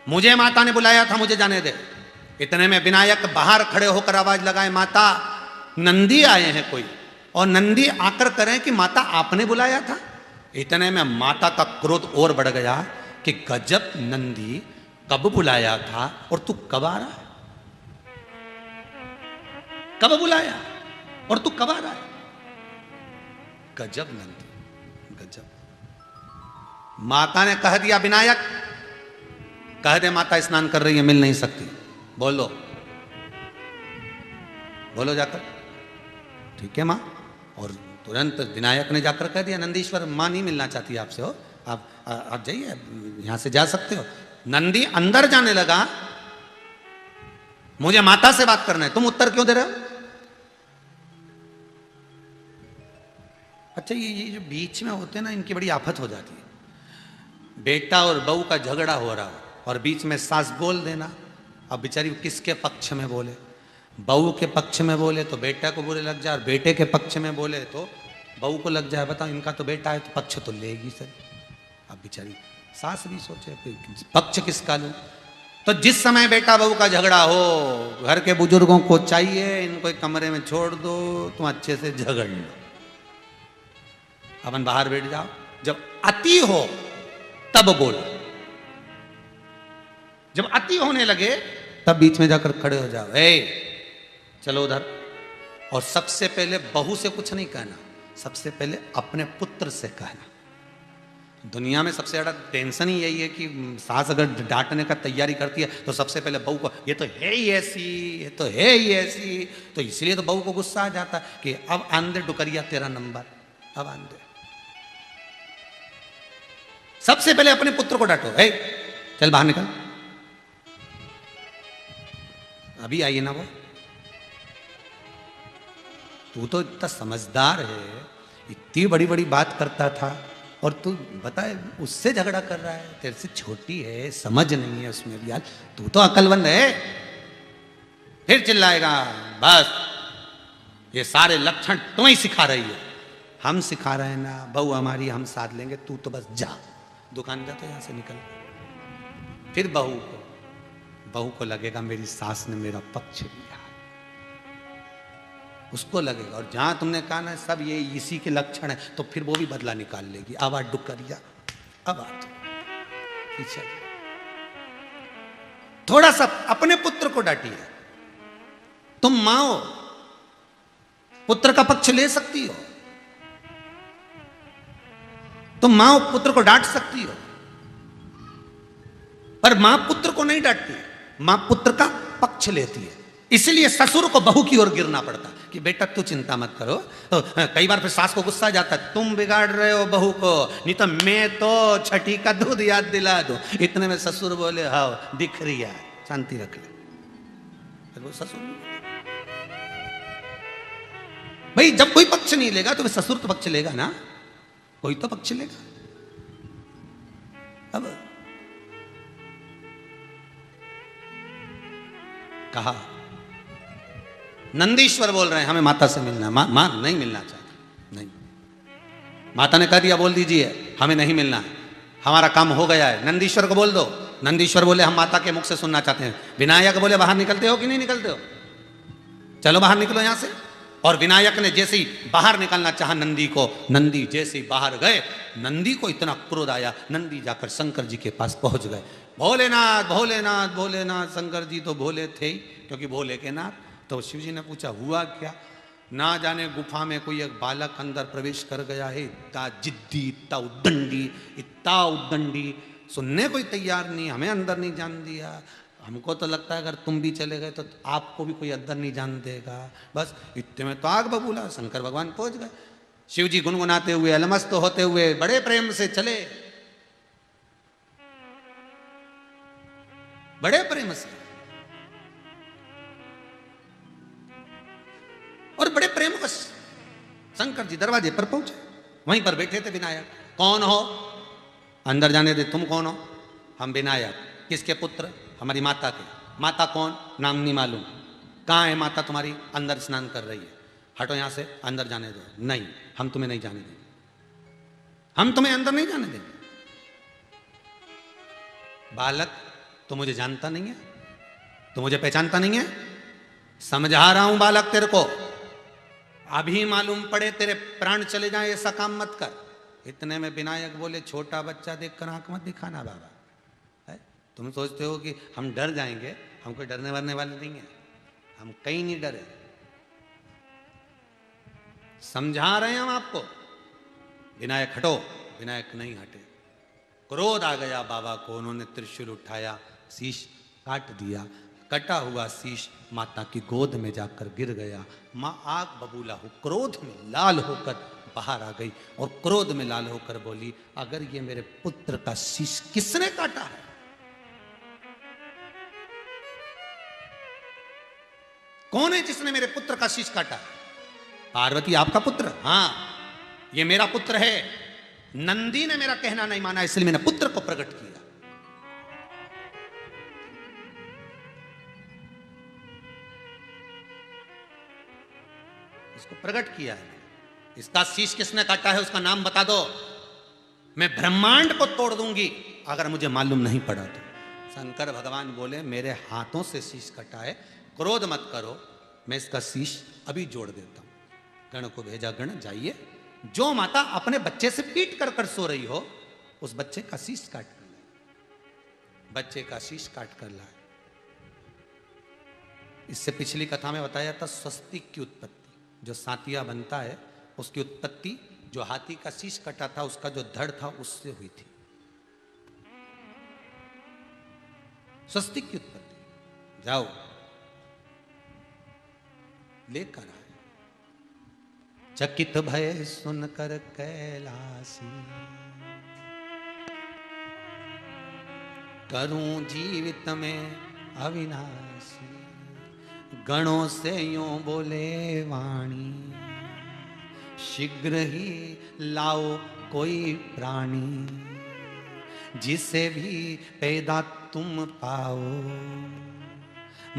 मुझे माता ने बुलाया था, मुझे जाने दे। इतने में विनायक बाहर खड़े होकर आवाज लगाए, माता नंदी आए हैं कोई। और नंदी आकर करें कि माता आपने बुलाया था। इतने में माता का क्रोध और बढ़ गया कि गजब नंदी, कब बुलाया था और तू कब आ रहा है? कब बुलाया और तू कब आ रहा है? गजब नंदी, गजब। माता ने कह दिया विनायक, कह दे माता स्नान कर रही है, मिल नहीं सकती। बोलो बोलो जाकर। ठीक है मां। और तुरंत विनायक ने जाकर कह दिया, नंदीश्वर मां नहीं मिलना चाहती आपसे, हो आप जाइए, यहां से जा सकते हो। नंदी अंदर जाने लगा, मुझे माता से बात करना है, तुम उत्तर क्यों दे रहे हो? अच्छा, ये जो बीच में होते हैं ना, इनकी बड़ी आफत हो जाती है। बेटा और बहू का झगड़ा हो रहा हो और बीच में सास बोल देना। अब बेचारी किसके पक्ष में बोले? बहू के पक्ष में बोले तो बेटा को बुरे लग जाए, और बेटे के पक्ष में बोले तो बहू को लग जाए। बताओ, इनका तो बेटा है तो पक्ष तो लेगी सर। अब बेचारी सास भी सोचे पक्ष किसका लूं। तो जिस समय बेटा बहू का झगड़ा हो, घर के बुजुर्गों को चाहिए इनको एक कमरे में छोड़ दो, तुम अच्छे से झगड़ लो, अपन बाहर बैठ जाओ। जब अति हो तब बोलो, जब अति होने लगे तब बीच में जाकर खड़े हो जाओ, ए चलो उधर। और सबसे पहले बहू से कुछ नहीं कहना, सबसे पहले अपने पुत्र से कहना। दुनिया में सबसे ज्यादा टेंशन ही यही है कि सास अगर डांटने का तैयारी करती है तो सबसे पहले बहू को, ये तो है ही ऐसी, ये तो है ही ऐसी। तो इसलिए तो बहू को गुस्सा आ जाता है कि अब आन दे डुकरिया तेरा नंबर, अब आन दे। सबसे पहले अपने पुत्र को डांटो, ए चल बाहर निकल, अभी आइए ना वो। तू तो इतना समझदार है, इतनी बड़ी बड़ी बात करता था और तू बताए उससे झगड़ा कर रहा है, तेरे से छोटी है, समझ नहीं है उसमें भी। यार तू तो अक्लमंद है। फिर चिल्लाएगा, बस ये सारे लक्षण तुम ही सिखा रही हो। हम सिखा रहे हैं ना, बहू हमारी हम साथ लेंगे, तू तो बस जा, दुकान जा, तो यहां से निकल। फिर बहू को लगेगा मेरी सास ने मेरा पक्ष लिया, उसको लगेगा। और जहां तुमने कहा ना सब ये इसी के लक्षण है, तो फिर वो भी बदला निकाल लेगी। आवाज डुकरिया, अब आ पीछे। थोड़ा सा अपने पुत्र को डांटिए। तुम मां हो, पुत्र का पक्ष ले सकती हो। तुम मां पुत्र को डांट सकती हो, पर मां पुत्र को नहीं डांटती, मां पुत्र का पक्ष लेती है। इसलिए ससुर को बहू की ओर गिरना पड़ता कि बेटा तू चिंता मत करो। तो कई बार फिर सास को गुस्सा आ जाता है, तुम बिगाड़ रहे हो बहू को, नहीं तो मैं तो छठी का दूध याद दिला दूं। इतने में ससुर बोले, हाँ दिख रही है, शांति रख ले। फिर वो ससुर, भाई जब कोई पक्ष नहीं लेगा तो ससुर तो पक्ष लेगा ना, कोई तो पक्ष लेगा। अब कहा नंदीश्वर बोल रहे हैं हमें माता से मिलना, मां नहीं मिलना चाहती, नहीं। माता ने कह दिया बोल दीजिए हमें नहीं मिलना है, हमारा काम हो गया है, नंदीश्वर को बोल दो। नंदीश्वर बोले हम माता के मुख से सुनना चाहते हैं। विनायक बोले बाहर निकलते हो कि नहीं निकलते हो, चलो बाहर निकलो यहां से। और विनायक ने जैसे ही बाहर निकलना चाहा नंदी को, नंदी जैसे ही बाहर गए, नंदी को इतना क्रोध आया, नंदी जाकर शंकर जी के पास पहुंच गए। भोलेनाथ भोलेनाथ भोलेनाथ, शंकर जी तो भोले थे ही क्योंकि भोले के नाथ। तो शिव जी ने पूछा हुआ क्या? ना जाने गुफा में कोई एक बालक अंदर प्रवेश कर गया है, इतना जिद्दी, इतना उद्दंडी, सुनने कोई तैयार नहीं, हमें अंदर नहीं जान दिया। हमको तो लगता है अगर तुम भी चले गए तो आपको भी कोई अंदर नहीं जान देगा। बस इतने में तो आग बबूला, शंकर भगवान पहुंच गए। शिव जी गुनगुनाते हुए, अलमस्त होते हुए बड़े प्रेम से चले, बड़े प्रेम से, और बड़े प्रेम बस शंकर जी दरवाजे पर पहुंचे। वहीं पर बैठे थे विनायक। कौन हो? अंदर जाने दे। तुम कौन हो? हम विनायक। किसके पुत्र? हमारी माता के। माता कौन? नाम नहीं मालूम। कहाँ है माता तुम्हारी? अंदर स्नान कर रही है। हटो यहां से, अंदर जाने दो। नहीं, हम तुम्हें नहीं जाने देंगे, हम तुम्हें अंदर नहीं जाने देंगे। बालक तो मुझे जानता नहीं है, तो मुझे पहचानता नहीं है, समझा रहा हूं बालक तेरे को, अभी मालूम पड़े तेरे प्राण चले जाए ऐसा काम मत कर। इतने में विनायक बोले, छोटा बच्चा देखकर आंख मत दिखाना बाबा, है? तुम सोचते हो कि हम डर जाएंगे, हम कोई डरने वरने वाले नहीं है, हम कहीं नहीं डरे, समझा रहे हैं हम आपको। विनायक हटो। विनायक नहीं हटे। क्रोध आ गया बाबा को, उन्होंने त्रिशूल उठाया, शीश काट दिया। कटा हुआ शीश माता की गोद में जाकर गिर गया। मां आग बबूला हो, क्रोध में लाल होकर बाहर आ गई और क्रोध में लाल होकर बोली, अगर ये मेरे पुत्र का शीश किसने काटा है? कौन है जिसने मेरे पुत्र का शीश काटा? पार्वती आपका पुत्र? हां, ये मेरा पुत्र है। नंदी ने मेरा कहना नहीं माना, इसलिए मैंने पुत्र को प्रकट किया। इसको प्रकट किया है। इसका शीश किसने काटा है उसका नाम बता दो, मैं ब्रह्मांड को तोड़ दूंगी अगर मुझे मालूम नहीं पड़ा तो। शंकर भगवान बोले, मेरे हाथों से शीश कटा है, क्रोध मत करो, मैं इसका शीश अभी जोड़ देता हूं। गण को भेजा, गण जाइए, जो माता अपने बच्चे से पीट कर कर सो रही हो उस बच्चे का शीश काट कर लाए। बच्चे का शीश काट कर लाए। इससे पिछली कथा में बताया था स्वस्तिक की उत्पत्ति, जो सातिया बनता है उसकी उत्पत्ति जो हाथी का शीश कटा था उसका जो धड़ था उससे हुई थी। स्वस्तिक की उत्पत्ति। जाओ लेकर आए। चकित भय सुनकर कैलासी, करूं जीवित में अविनाशी। गणों से यूं बोले वाणी, शीघ्र ही लाओ कोई प्राणी, जिसे भी पैदा तुम पाओ,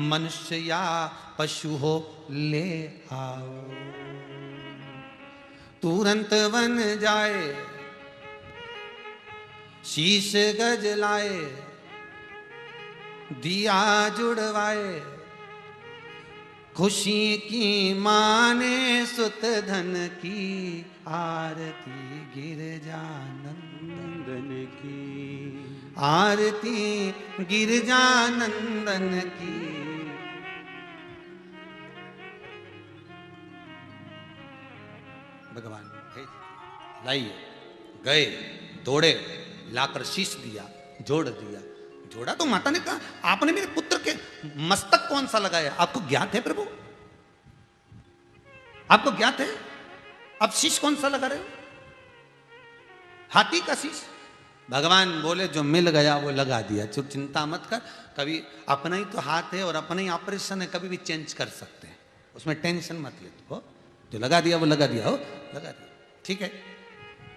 मनुष्य या पशु हो ले आओ। तुरंत बन जाए शीश गज लाए, दिया जुड़वाए, खुशी की माने सुत धन की, आरती गिरजानंदन की, आरती गिरजानंदन की। भगवान लाइए, गए, दौड़े, लाकर शीश दिया, जोड़ दिया। जोड़ा तो माता ने कहा, आपने मेरे पुत्र के मस्तक कौन सा लगाया, आपको ज्ञात है प्रभु? आपको ज्ञात है? अब शीश कौन सा लगा रहे हो? हाथी का शीश। भगवान बोले जो मिल गया वो लगा दिया, चुप चिंता मत कर। कभी अपना ही तो हाथ है और अपना ही ऑपरेशन है, कभी भी चेंज कर सकते हैं, उसमें टेंशन मत ले। हो जो लगा दिया वो लगा दिया, हो लगा दिया, ठीक है।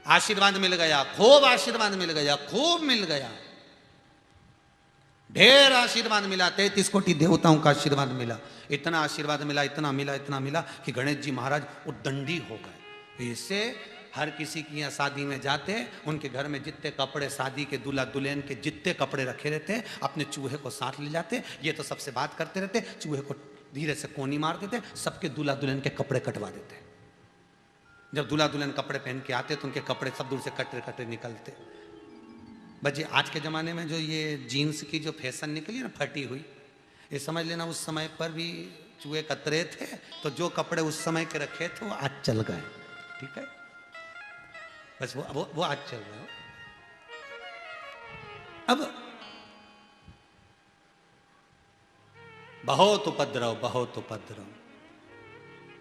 आशीर्वाद मिल गया, खूब आशीर्वाद मिल गया, खूब मिल गया, ढेर आशीर्वाद मिला, 33 कोटि देवताओं का आशीर्वाद मिला। इतना आशीर्वाद मिला, इतना मिला, इतना मिला कि गणेश जी महाराज उद्दंडी हो गए। इससे हर किसी की यहाँ शादी में जाते, उनके घर में जितने कपड़े शादी के दूल्हा दुल्हन के जितने कपड़े रखे रहते, अपने चूहे को साथ ले जाते। ये तो सबसे बात करते रहते, चूहे को धीरे से कोनी मार देते, सबके दूल्हा दुल्हन के कपड़े कटवा देते। जब दूल्हा दुल्हन कपड़े पहन के आते तो उनके कपड़े सब दूर से कटरे कटरे निकलते। बच्चे आज के ज़माने में जो ये जीन्स की जो फैशन निकली ना फटी हुई, ये समझ लेना उस समय पर भी चूहे कतरे थे, तो जो कपड़े उस समय के रखे थे वो आज चल गए, ठीक है। बस वो आज चल रहे हो। अब बहुत उपद्रव, बहुत उपद्रव।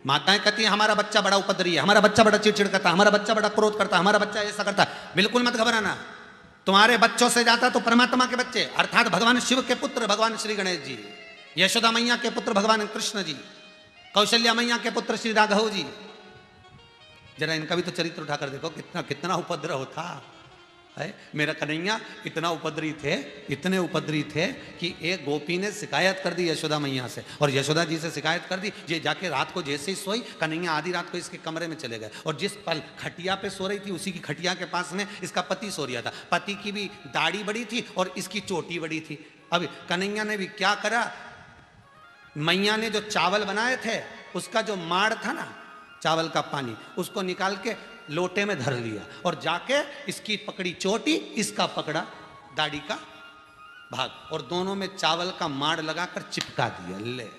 माताएं कहती हैं हमारा बच्चा बड़ा उपद्रवी है, हमारा बच्चा बड़ा चिड़चिड़ करता है, हमारा बच्चा बड़ा क्रोध करता है, हमारा बच्चा ऐसा करता है। बिल्कुल मत घबराना, तुम्हारे बच्चों से जाता तो परमात्मा के बच्चे अर्थात भगवान शिव के पुत्र भगवान श्री गणेश जी, यशोदा मैया के पुत्र भगवान कृष्ण जी, कौशल्या मैया के पुत्र श्री राघव जी। जरा इनका भी तो चरित्र उठाकर देखो, कितना कितना उपद्रव था है। मेरा कन्हैया इतना उपद्रवी थे, इतने उपद्रवी थे कि एक गोपी ने शिकायत कर दी यशोदा मैया से, और यशोदा जी से शिकायत कर दी। ये जाके रात को जैसे ही सोई, कन्हैया आधी रात को इसके कमरे में चले गए, और जिस पल खटिया पे सो रही थी उसी की खटिया के पास में इसका पति सो रहा था। पति की भी दाढ़ी बड़ी थी और इसकी चोटी बड़ी थी। अब कन्हैया ने भी क्या करा, मैया ने जो चावल बनाए थे उसका जो माड़ था ना, चावल का पानी, उसको निकाल के लोटे में धर लिया, और जाके इसकी पकड़ी चोटी, इसका पकड़ा दाढ़ी का भाग, और दोनों में चावल का माड़ लगाकर चिपका दिया। ले,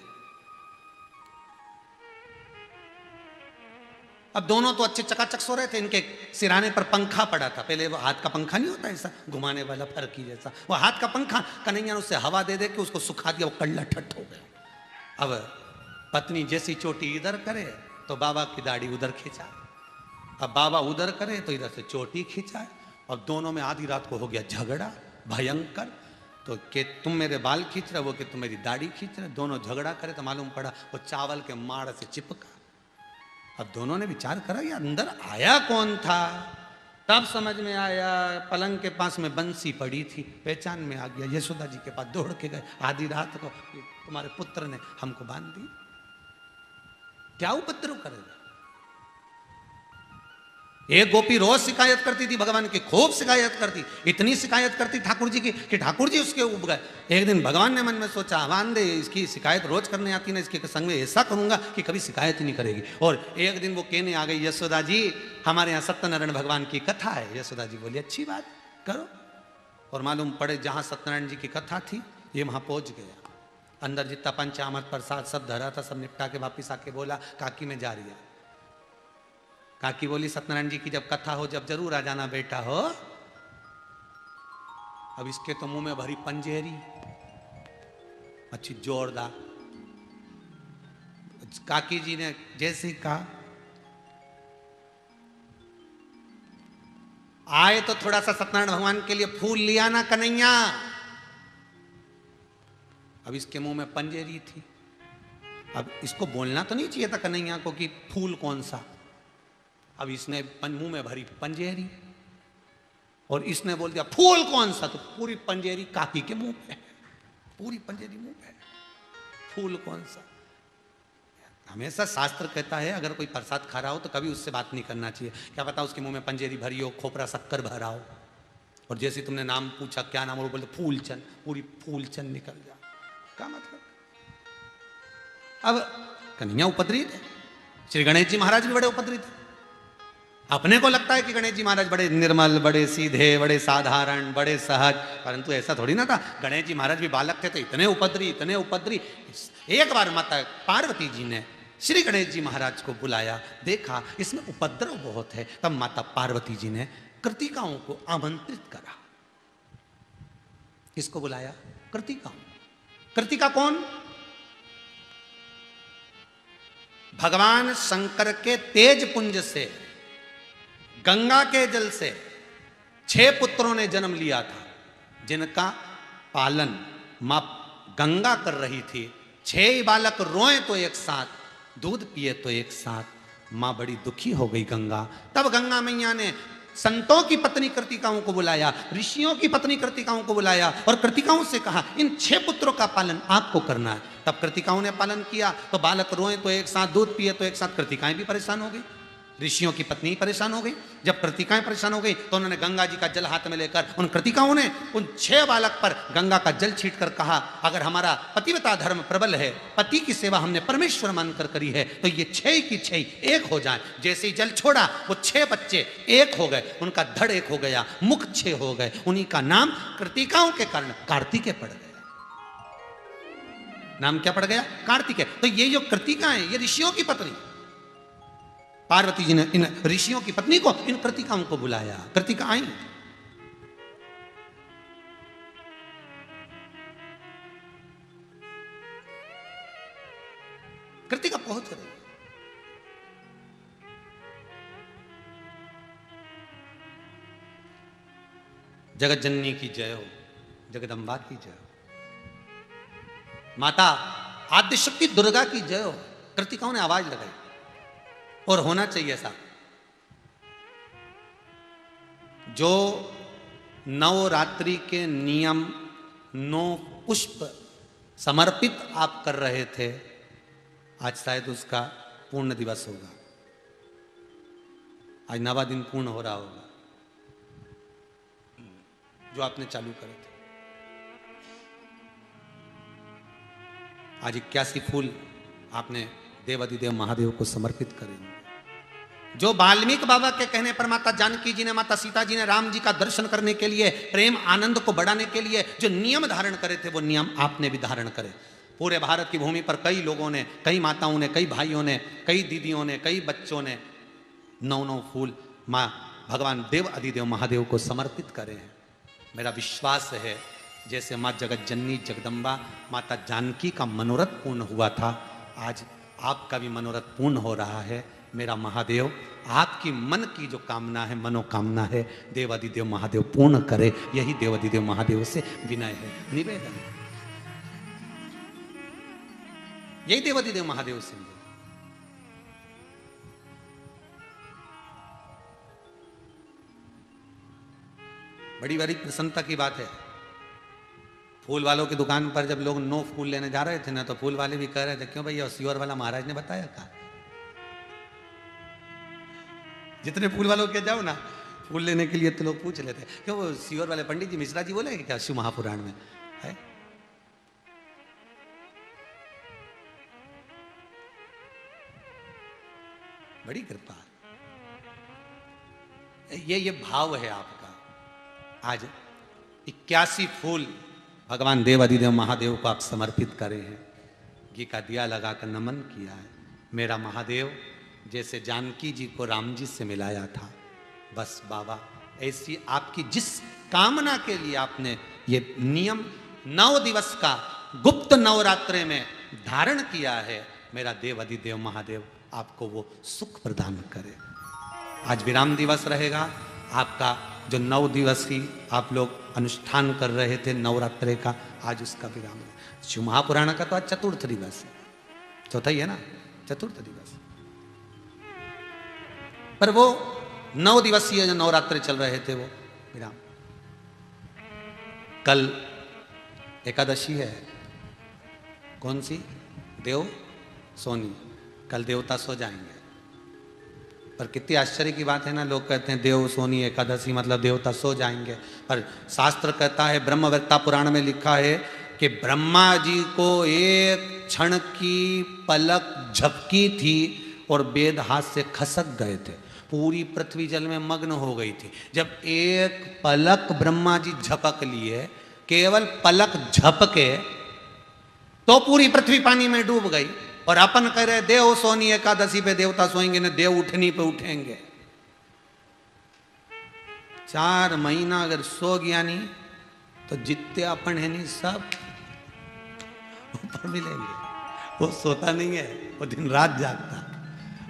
अब दोनों तो अच्छे चकाचक सो रहे थे, इनके सिराने पर पंखा पड़ा था। पहले वो हाथ का पंखा नहीं होता ऐसा घुमाने वाला फरकी जैसा, वो हाथ का पंखा कन्हैया ने उससे हवा दे दे के उसको सुखा दिया, वो कल्ला ठट हो गया। अब पत्नी जैसी चोटी इधर करे तो बाबा की दाढ़ी उधर खींचा, अब बाबा उधर करे तो इधर से चोटी खींचाए, अब दोनों में आधी रात को हो गया झगड़ा भयंकर। तो कि तुम मेरे बाल खींच रहे हो, कि तुम मेरी दाढ़ी खींच रहे, दोनों झगड़ा करे तो मालूम पड़ा वो चावल के माड़ से चिपका। अब दोनों ने विचार करा ये अंदर आया कौन था, तब समझ में आया पलंग के पास में बंसी पड़ी थी, पहचान में आ गया। यशोदा जी के पास दौड़ के गए, आधी रात को तुम्हारे पुत्र ने हमको बांध दी, क्या उपद्रव करेगा। एक गोपी रोज शिकायत करती थी भगवान की, खूब शिकायत करती, इतनी शिकायत करती ठाकुर जी की कि ठाकुर जी उसके उब गए। एक दिन भगवान ने मन में सोचा, आवान दे, इसकी शिकायत रोज करने आती ना, इसके संग में ऐसा करूंगा कि कभी शिकायत ही नहीं करेगी। और एक दिन वो कहने आ गई, यशोदा जी हमारे यहाँ सत्यनारायण भगवान की कथा है। यशोदा जी बोली अच्छी बात करो, और मालूम पड़े जहाँ सत्यनारायण जी की कथा थी ये वहाँ पहुँच गया। अंदर जितना पंचामृत प्रसाद सब धरा था सब निपटा के वापिस आके बोला काकी में जा रही है। काकी बोली सत्यनारायण जी की जब कथा हो जब जरूर आ जाना बेटा हो। अब इसके तो मुंह में भरी पंजेरी अच्छी जोरदार। काकी जी ने जैसे ही कहा आए तो थोड़ा सा सत्यनारायण भगवान के लिए फूल लिया ना कन्हैया। अब इसके मुंह में पंजेरी थी, अब इसको बोलना तो नहीं चाहिए था कन्हैया को कि फूल कौन सा, अब इसने मुंह में भरी पंजेरी और इसने बोल दिया फूल कौन सा, तो पूरी पंजेरी काकी के मुंह पे, पूरी पंजेरी मुंह पे, फूल कौन सा। हमेशा शास्त्र कहता है अगर कोई प्रसाद खा रहा हो तो कभी उससे बात नहीं करना चाहिए। क्या पता उसके मुंह में पंजेरी भरी हो, खोपरा शक्कर भरा हो, और जैसे तुमने नाम पूछा क्या नाम, और बोले फूलचंद, पूरी फूलचंद निकल जा। क्या मतलब? अब कन्हैया उपद्री थे, श्री गणेश जी महाराज भी बड़े उपद्री थे। अपने को लगता है कि गणेश जी महाराज बड़े निर्मल, बड़े सीधे, बड़े साधारण, बड़े सहज, परंतु ऐसा थोड़ी ना था। गणेश जी महाराज भी बालक थे तो इतने उपद्री, इतने उपद्री। एक बार माता पार्वती जी ने श्री गणेश जी महाराज को बुलाया, देखा इसमें उपद्रव बहुत है, तब माता पार्वती जी ने कृतिकाओं को आमंत्रित करा। किसको बुलाया? कृतिकाओं। कृतिका कौन? भगवान शंकर के तेज पुंज से, गंगा के जल से 6 पुत्रों ने जन्म लिया था, जिनका पालन मां गंगा कर रही थी। 6 बालक रोए तो एक साथ, दूध पिए तो एक साथ। मां बड़ी दुखी हो गई गंगा। तब गंगा मैया ने संतों की पत्नी कृतिकाओं को बुलाया, ऋषियों की पत्नी कृतिकाओं को बुलाया और कृतिकाओं से कहा इन 6 पुत्रों का पालन आपको करना है। तब कृतिकाओं ने पालन किया तो बालक रोए तो एक साथ, दूध पिए तो एक साथ। कृतिकाएं भी परेशान हो गई, ऋषियों की पत्नी परेशान हो गई। जब कृतिकाएं परेशान हो गई तो उन्होंने गंगा जी का जल हाथ में लेकर उन कृतिकाओं ने उन 6 बालक पर गंगा का जल छीट कर कहा अगर हमारा पतिव्रता धर्म प्रबल है, पति की सेवा हमने परमेश्वर मानकर करी है, तो ये 6 की 6 एक हो जाए। जैसे ही जल छोड़ा वो 6 बच्चे एक हो गए, उनका धड़ एक हो गया, मुख 6 हो गए। उन्हीं का नाम कृतिकाओं के कारण कार्तिकेय पड़ गया। नाम क्या पड़ गया? कार्तिकेय। तो ये जो कृतिकाएं, ये ऋषियों की पत्नी, पार्वती जी ने इन ऋषियों की पत्नी को, इन कृतिकाओं को बुलाया। कृतिका आई। कृतिका पहुंच रही। जगत जननी की जय हो, जगदम्बा की जय हो, माता आद्यशक्ति दुर्गा की जय हो। कृतिकाओं ने आवाज लगाई और होना चाहिए ऐसा। जो नवरात्रि के नियम 9 पुष्प समर्पित आप कर रहे थे, आज शायद उसका पूर्ण दिवस होगा। आज 9वां दिन पूर्ण हो रहा होगा जो आपने चालू करे थे। आज 81 फूल आपने देवाधिदेव महादेव को समर्पित करेंगे। जो वाल्मीकि बाबा के कहने पर माता जानकी जी ने, माता सीता जी ने राम जी का दर्शन करने के लिए, प्रेम आनंद को बढ़ाने के लिए जो नियम धारण करे थे, वो नियम आपने भी धारण करे। पूरे भारत की भूमि पर कई लोगों ने, कई माताओं ने, कई भाइयों ने, कई दीदियों ने, कई बच्चों ने 9 फूल माँ भगवान देव अधिदेव महादेव को समर्पित करे हैं। मेरा विश्वास है जैसे माँ जगत जननी जगदम्बा माता जानकी का मनोरथ पूर्ण हुआ था, आज आपका भी मनोरथ पूर्ण हो रहा है। मेरा महादेव आपकी मन की जो कामना है, मनोकामना है, देवाधिदेव महादेव पूर्ण करे। यही देवाधिदेव महादेव से विनय है, निवेदन। यही देवाधिदेव महादेव से निवेदन। बड़ी बड़ी प्रसन्नता की बात है। फूल वालों की दुकान पर जब लोग 9 फूल लेने जा रहे थे ना, तो फूल वाले भी कह रहे थे क्यों भैया, सीवर वाला महाराज ने बताया था। जितने फूल वालों के जाओ ना फूल लेने के लिए, तो लोग पूछ लेते क्यों, वो सीवर वाले पंडित जी मिश्रा जी बोले क्या शिव महापुराण में है। बड़ी कृपा, ये भाव है आपका। आज 81 फूल भगवान देवाधिदेव महादेव को आप समर्पित करे हैं, घी का दिया लगाकर नमन किया है। मेरा महादेव जैसे जानकी जी को राम जी से मिलाया था, बस बाबा ऐसी आपकी जिस कामना के लिए आपने ये नियम 9 दिवस का गुप्त नवरात्रे में धारण किया है, मेरा देव अधिदेव महादेव आपको वो सुख प्रदान करे। आज विराम दिवस रहेगा आपका, जो 9 दिवस की आप लोग अनुष्ठान कर रहे थे नवरात्रे का, आज उसका विराम है। शिव महापुराण का तो आज चतुर्थ दिवस है, चौथा ही है ना, चतुर्थ दिवस। पर वो 9 दिवसीय जो नवरात्र चल रहे थे वो विराम। कल एकादशी है, कौन सी? देव सोनी। कल देवता सो जाएंगे। पर कितनी आश्चर्य की बात है ना, लोग कहते हैं देव सोनी एकादशी मतलब देवता सो जाएंगे, पर शास्त्र कहता है, ब्रह्मवेत्ता पुराण में लिखा है कि ब्रह्मा जी को एक क्षण की पलक झपकी थी और वेद हाथ से खसक गए थे, पूरी पृथ्वी जल में मग्न हो गई थी। जब एक पलक ब्रह्मा जी झपक लिए, केवल पलक झपके, तो पूरी पृथ्वी पानी में डूब गई। और अपन कह रहे देव सोनी एकादशी पे देवता सोएंगे न, देव उठनी पे उठेंगे। 4 महीना अगर सो गया नहीं तो जितने अपन है नहीं सब ऊपर मिलेंगे। वो सोता नहीं है, वो दिन रात जागता।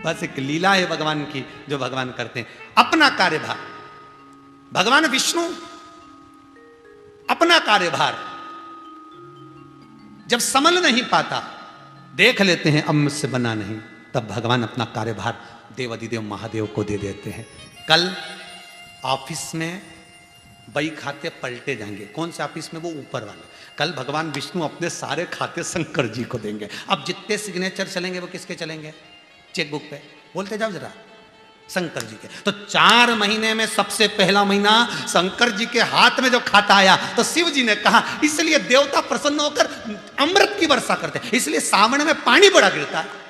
बस एक लीला है भगवान की जो भगवान करते हैं। अपना कार्यभार, भगवान विष्णु अपना कार्यभार जब संभल नहीं पाता, देख लेते हैं अब मुझसे बना नहीं, तब भगवान अपना कार्यभार देवाधिदेव महादेव को दे देते हैं। कल ऑफिस में बही खाते पलटे जाएंगे। कौन से ऑफिस में? वो ऊपर वाला। कल भगवान विष्णु अपने सारे खाते शंकर जी को देंगे। अब जितने सिग्नेचर चलेंगे वो किसके चलेंगे? चेकबुक पे। बोलते जाओ जरा, शंकर जी के। तो 4 महीने में सबसे पहला महीना शंकर जी के हाथ में जो खाता आया, तो शिव जी ने कहा, इसलिए देवता प्रसन्न होकर अमृत की वर्षा करते हैं, इसलिए सावन में पानी बड़ा गिरता है।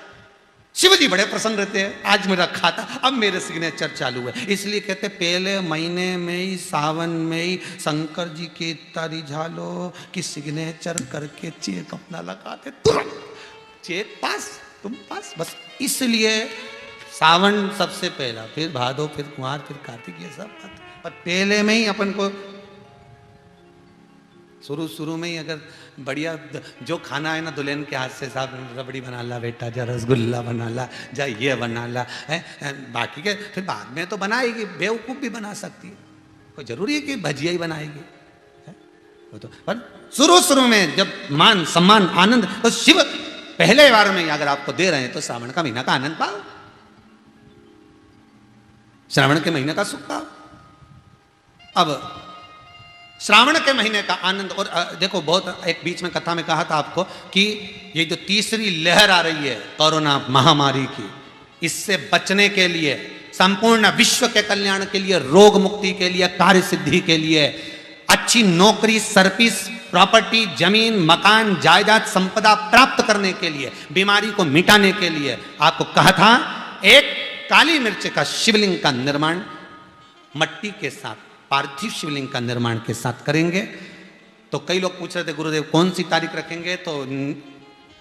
शिव जी बड़े प्रसन्न रहते हैं, आज मेरा खाता, अब मेरे सिग्नेचर चालू है। इसलिए कहते पहले महीने में ही, सावन में ही शंकर जी की इतना रिझालो कि सिग्नेचर करके चेक अपना लगाते, तुरंत चेक पास, तुम पास। बस इसलिए सावन सबसे पहला, फिर भादो, फिर कुंवार, फिर कार्तिक, ये सब बात। पर पहले में ही अपन को शुरू में ही अगर बढ़िया जो खाना है ना दुल्हन के हाथ से, साहब रबड़ी बना ला बेटा, जा रसगुल्ला बना ला, जा ये बना ला है, बाकी के फिर बाद में तो बनाएगी, बेवकूफ़ भी बना सकती है, कोई जरूरी है कि भजिया ही बनाएगी है? वो तो पर शुरू में जब मान सम्मान आनंद, तो शिव पहले बार में अगर आपको दे रहे हैं तो श्रावण का महीना का आनंद पाओ, श्रावण के महीने का सुख पाओ। अब श्रावण के महीने का आनंद, और देखो बहुत एक बीच में कथा में कहा था आपको कि ये जो तीसरी लहर आ रही है कोरोना महामारी की, इससे बचने के लिए, संपूर्ण विश्व के कल्याण के लिए, रोग मुक्ति के लिए, कार्य सिद्धि के लिए, अच्छी नौकरी, सर्विस, प्रॉपर्टी, जमीन, मकान, जायदाद, संपदा प्राप्त करने के लिए, बीमारी को मिटाने के लिए आपको कहा था एक काली मिर्च का शिवलिंग का निर्माण मट्टी के साथ, पार्थिव शिवलिंग का निर्माण के साथ करेंगे। तो कई लोग पूछ रहे थे गुरुदेव कौन सी तारीख रखेंगे, तो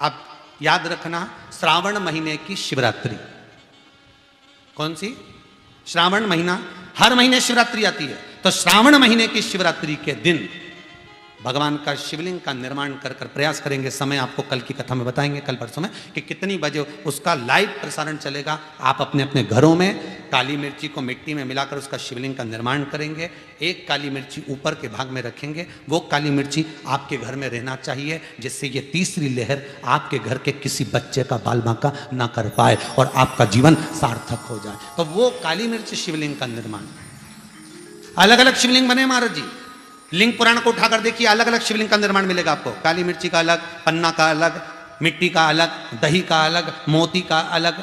आप याद रखना श्रावण महीने की शिवरात्रि। कौन सी? श्रावण महीना, हर महीने शिवरात्रि आती है, तो श्रावण महीने की शिवरात्रि के दिन भगवान का शिवलिंग का निर्माण कर प्रयास करेंगे। समय आपको कल की कथा में बताएंगे, कल परसों में, कि कितनी बजे उसका लाइव प्रसारण चलेगा। आप अपने अपने घरों में काली मिर्ची को मिट्टी में मिलाकर उसका शिवलिंग का निर्माण करेंगे। एक काली मिर्ची ऊपर के भाग में रखेंगे, वो काली मिर्ची आपके घर में रहना चाहिए, जिससे ये तीसरी लहर आपके घर के किसी बच्चे का बाल बांका ना कर पाए और आपका जीवन सार्थक हो जाए। तो वो काली मिर्च शिवलिंग का निर्माण, अलग अलग शिवलिंग बने महाराज जी, लिंग पुराण को उठाकर देखिए, अलग अलग शिवलिंग का निर्माण मिलेगा आपको। काली मिर्ची का अलग, पन्ना का अलग, मिट्टी का अलग, दही का अलग, मोती का अलग,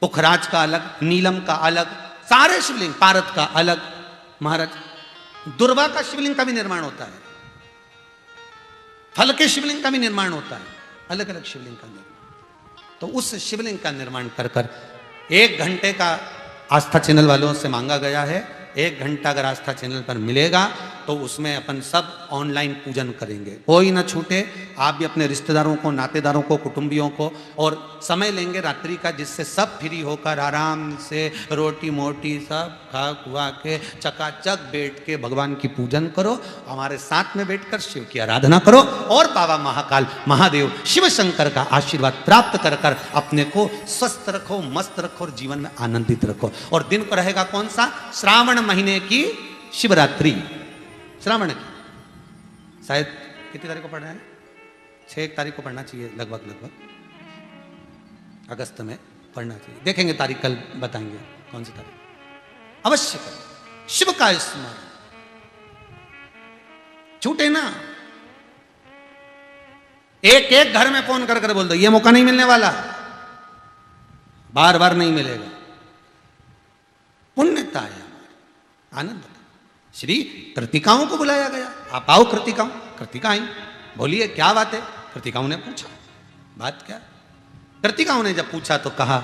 पुखराज का अलग, नीलम का अलग, सारे शिवलिंग, पारत का अलग। महाराज दुर्वा का शिवलिंग का भी निर्माण होता है, फल के शिवलिंग का भी निर्माण होता है, अलग अलग शिवलिंग का निर्माण। तो उस शिवलिंग का निर्माण कर 1 घंटे का आस्था चैनल वालों से मांगा गया है। 1 घंटा अगर आस्था चैनल पर मिलेगा तो उसमें अपन सब ऑनलाइन पूजन करेंगे, कोई ना छूटे। आप भी अपने रिश्तेदारों को, नातेदारों को, कुटुंबियों को, और समय लेंगे रात्रि का, जिससे सब फ्री होकर आराम से रोटी मोटी सब खा खुआ के चकाचक बैठ के भगवान की पूजन करो। हमारे साथ में बैठकर शिव की आराधना करो और बाबा महाकाल महादेव शिव शंकर का आशीर्वाद प्राप्त कर अपने को स्वस्थ रखो, मस्त रखो और जीवन में आनंदित रखो। और दिन को रहेगा कौन सा? श्रावण महीने की शिवरात्रि, श्रावण की शायद कितनी तारीख को पढ़ना है? 6 तारीख को पढ़ना चाहिए, लगभग अगस्त में पढ़ना चाहिए। देखेंगे तारीख, कल बताएंगे कौन सी तारीफ? अवश्य करें शिव का स्मरण, छूटे ना। एक एक घर में फोन कर कर बोल दो, ये मौका नहीं मिलने वाला, बार बार नहीं मिलेगा। पुण्यता है हमारी, आनंद था। श्री कृतिकाओं को बुलाया गया, आप आओ कृतिकाओं। कृतिका आई, बोलिए क्या बात है? कृतिकाओं ने पूछा, बात क्या? कृतिकाओं ने जब पूछा तो कहा,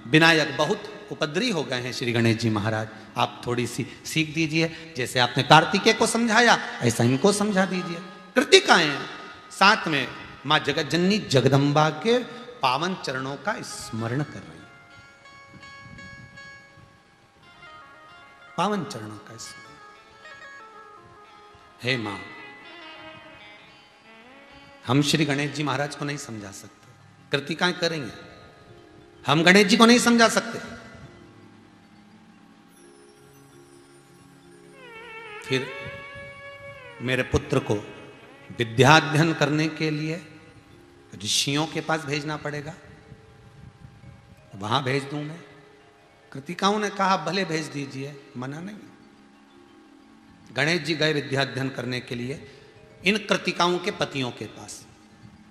विनायक बहुत उपद्रवी हो गए हैं श्री गणेश जी महाराज, आप थोड़ी सी सीख दीजिए, जैसे आपने कार्तिकेय को समझाया ऐसा इनको समझा दीजिए। कृतिकाएं साथ में मां जगत जननी जगदम्बा के पावन चरणों का स्मरण कर रही, पावन चरणों का स्मरण। हे मां, हम श्री गणेश जी महाराज को नहीं समझा सकते, कृतिकाएं करेंगे, हम गणेश जी को नहीं समझा सकते। फिर मेरे पुत्र को विद्याध्ययन करने के लिए ऋषियों के पास भेजना पड़ेगा, वहां भेज दूं मैं। कृतिकाओं ने कहा भले भेज दीजिए, मना नहीं। गणेश जी गए विद्याध्ययन करने के लिए इन कृतिकाओं के पतियों के पास।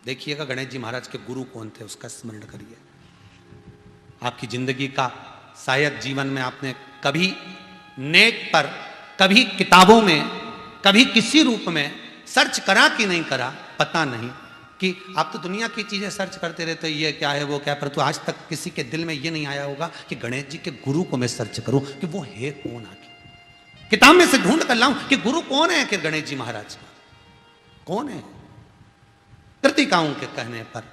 देखिएगा गणेश जी महाराज के गुरु कौन थे, उसका स्मरण करिए। आपकी जिंदगी का शायद जीवन में आपने कभी नेट पर, कभी किताबों में, कभी किसी रूप में सर्च करा कि नहीं करा, पता नहीं। कि आप तो दुनिया की चीजें सर्च करते रहते हो, ये क्या है वो क्या, परंतु आज तक किसी के दिल में ये नहीं आया होगा कि गणेश जी के गुरु को मैं सर्च करूं कि वो है कौन, आगे किताब में से ढूंढ कर लाऊं कि गुरु कौन है, कि गणेश जी महाराज का कौन है। कृतिकाओं के कहने पर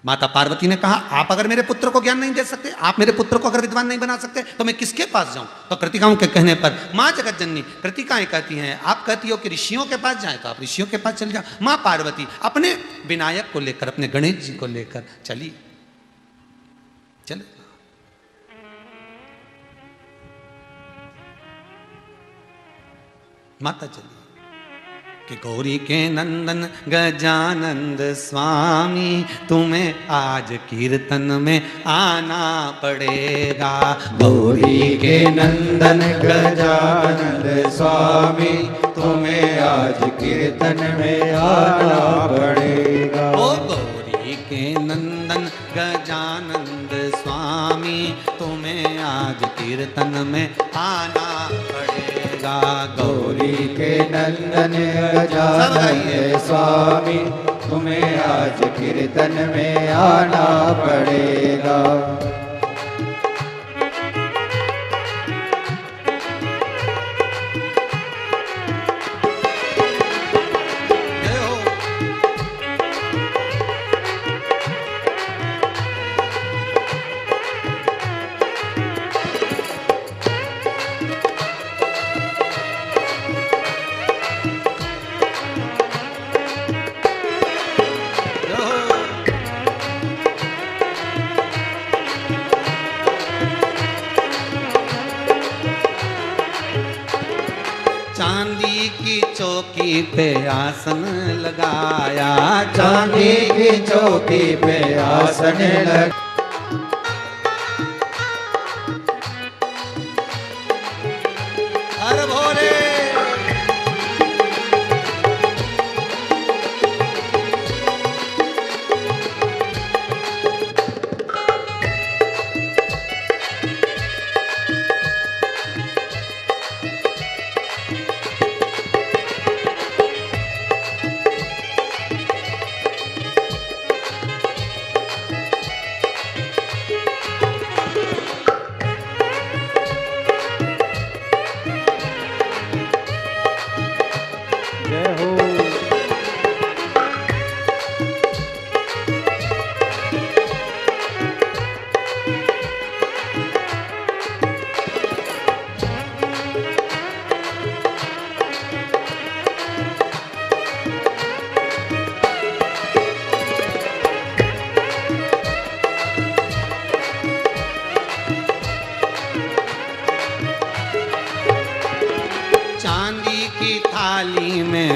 माता पार्वती ने कहा, आप अगर मेरे पुत्र को ज्ञान नहीं दे सकते, आप मेरे पुत्र को अगर विद्वान नहीं बना सकते, तो मैं किसके पास जाऊं? तो कृतिकाओं के कहने पर मां जगत जननी, कृतिकाएं कहती हैं, आप कहती हो कि ऋषियों के पास जाएं, तो आप ऋषियों के पास चल जाओ। मां पार्वती अपने विनायक को लेकर, अपने गणेश जी को लेकर चली, चले। माता चली कि गौरी के नंदन गजानंद स्वामी, तुम्हें आज कीर्तन में आना पड़ेगा। गौरी के नंदन गजानंद स्वामी, तुम्हें आज कीर्तन में आना पड़ेगा। ओ गौरी के नंदन गजानंद स्वामी, तुम्हें आज कीर्तन में आना पड़ेगा। गौरी के नंदन गजानंद स्वामी, तुम्हें आज कीर्तन में आना पड़ेगा। चांदी की चौकी पे आसन लगाया, चांदी की चौकी पे आसन लगा, हर भोले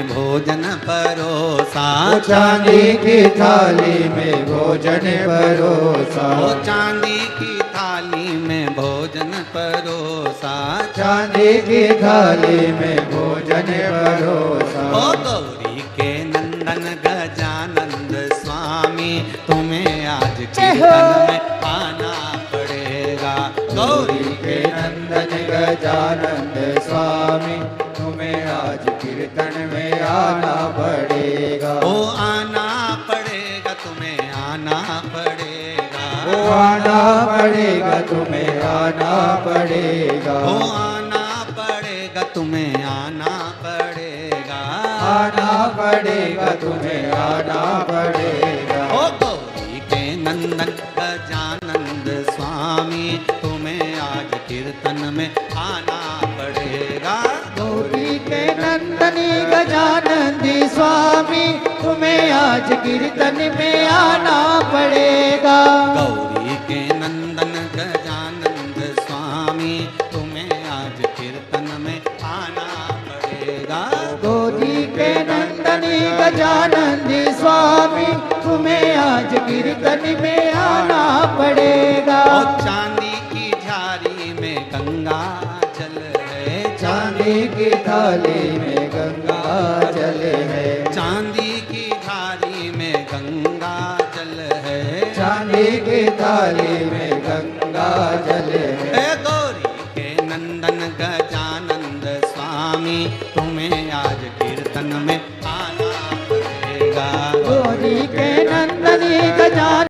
भोजन परोसा, चांदी की थाली में भोजन परोसा, चांदी की थाली में भोजन परोसा, चांदी की थाली में भोजन परोसा। ओ गौरी के नंदन गजानंद स्वामी, तुम्हें आज कीर्तन में आना पड़ेगा। गौरी के नंदन गजानंद स्वामी, तुम्हें आज कीर्तन में आना पड़ेगा। ओ आना पड़ेगा, तुम्हें आना पड़ेगा। ओ आना पड़ेगा, तुम्हें आना पड़ेगा। ओ आना पड़ेगा, तुम्हें आना पड़ेगा। आना पड़ेगा, तुम्हें आना पड़ेगा। ओ गौरी के नंदन गजानंद स्वामी, तुम्हें आज कीर्तन में आना पड़ेगा। गौरी के नंदनी गजानंदी स्वामी, तुम्हें आज कीर्तन में आना पड़ेगा। गौरी के नंदन गजानंद स्वामी, तुम्हें आज कीर्तन में आना पड़ेगा। गौरी के नंदनी गजानंदी स्वामी, तुम्हें आज कीर्तन में आना पड़ेगा। और चांदी की झारी में गंगा जल है, चांदी की थाली में गंगा जल है। चांदी की थाली में गंगा जल है। चांदी की थाली में गंगा जल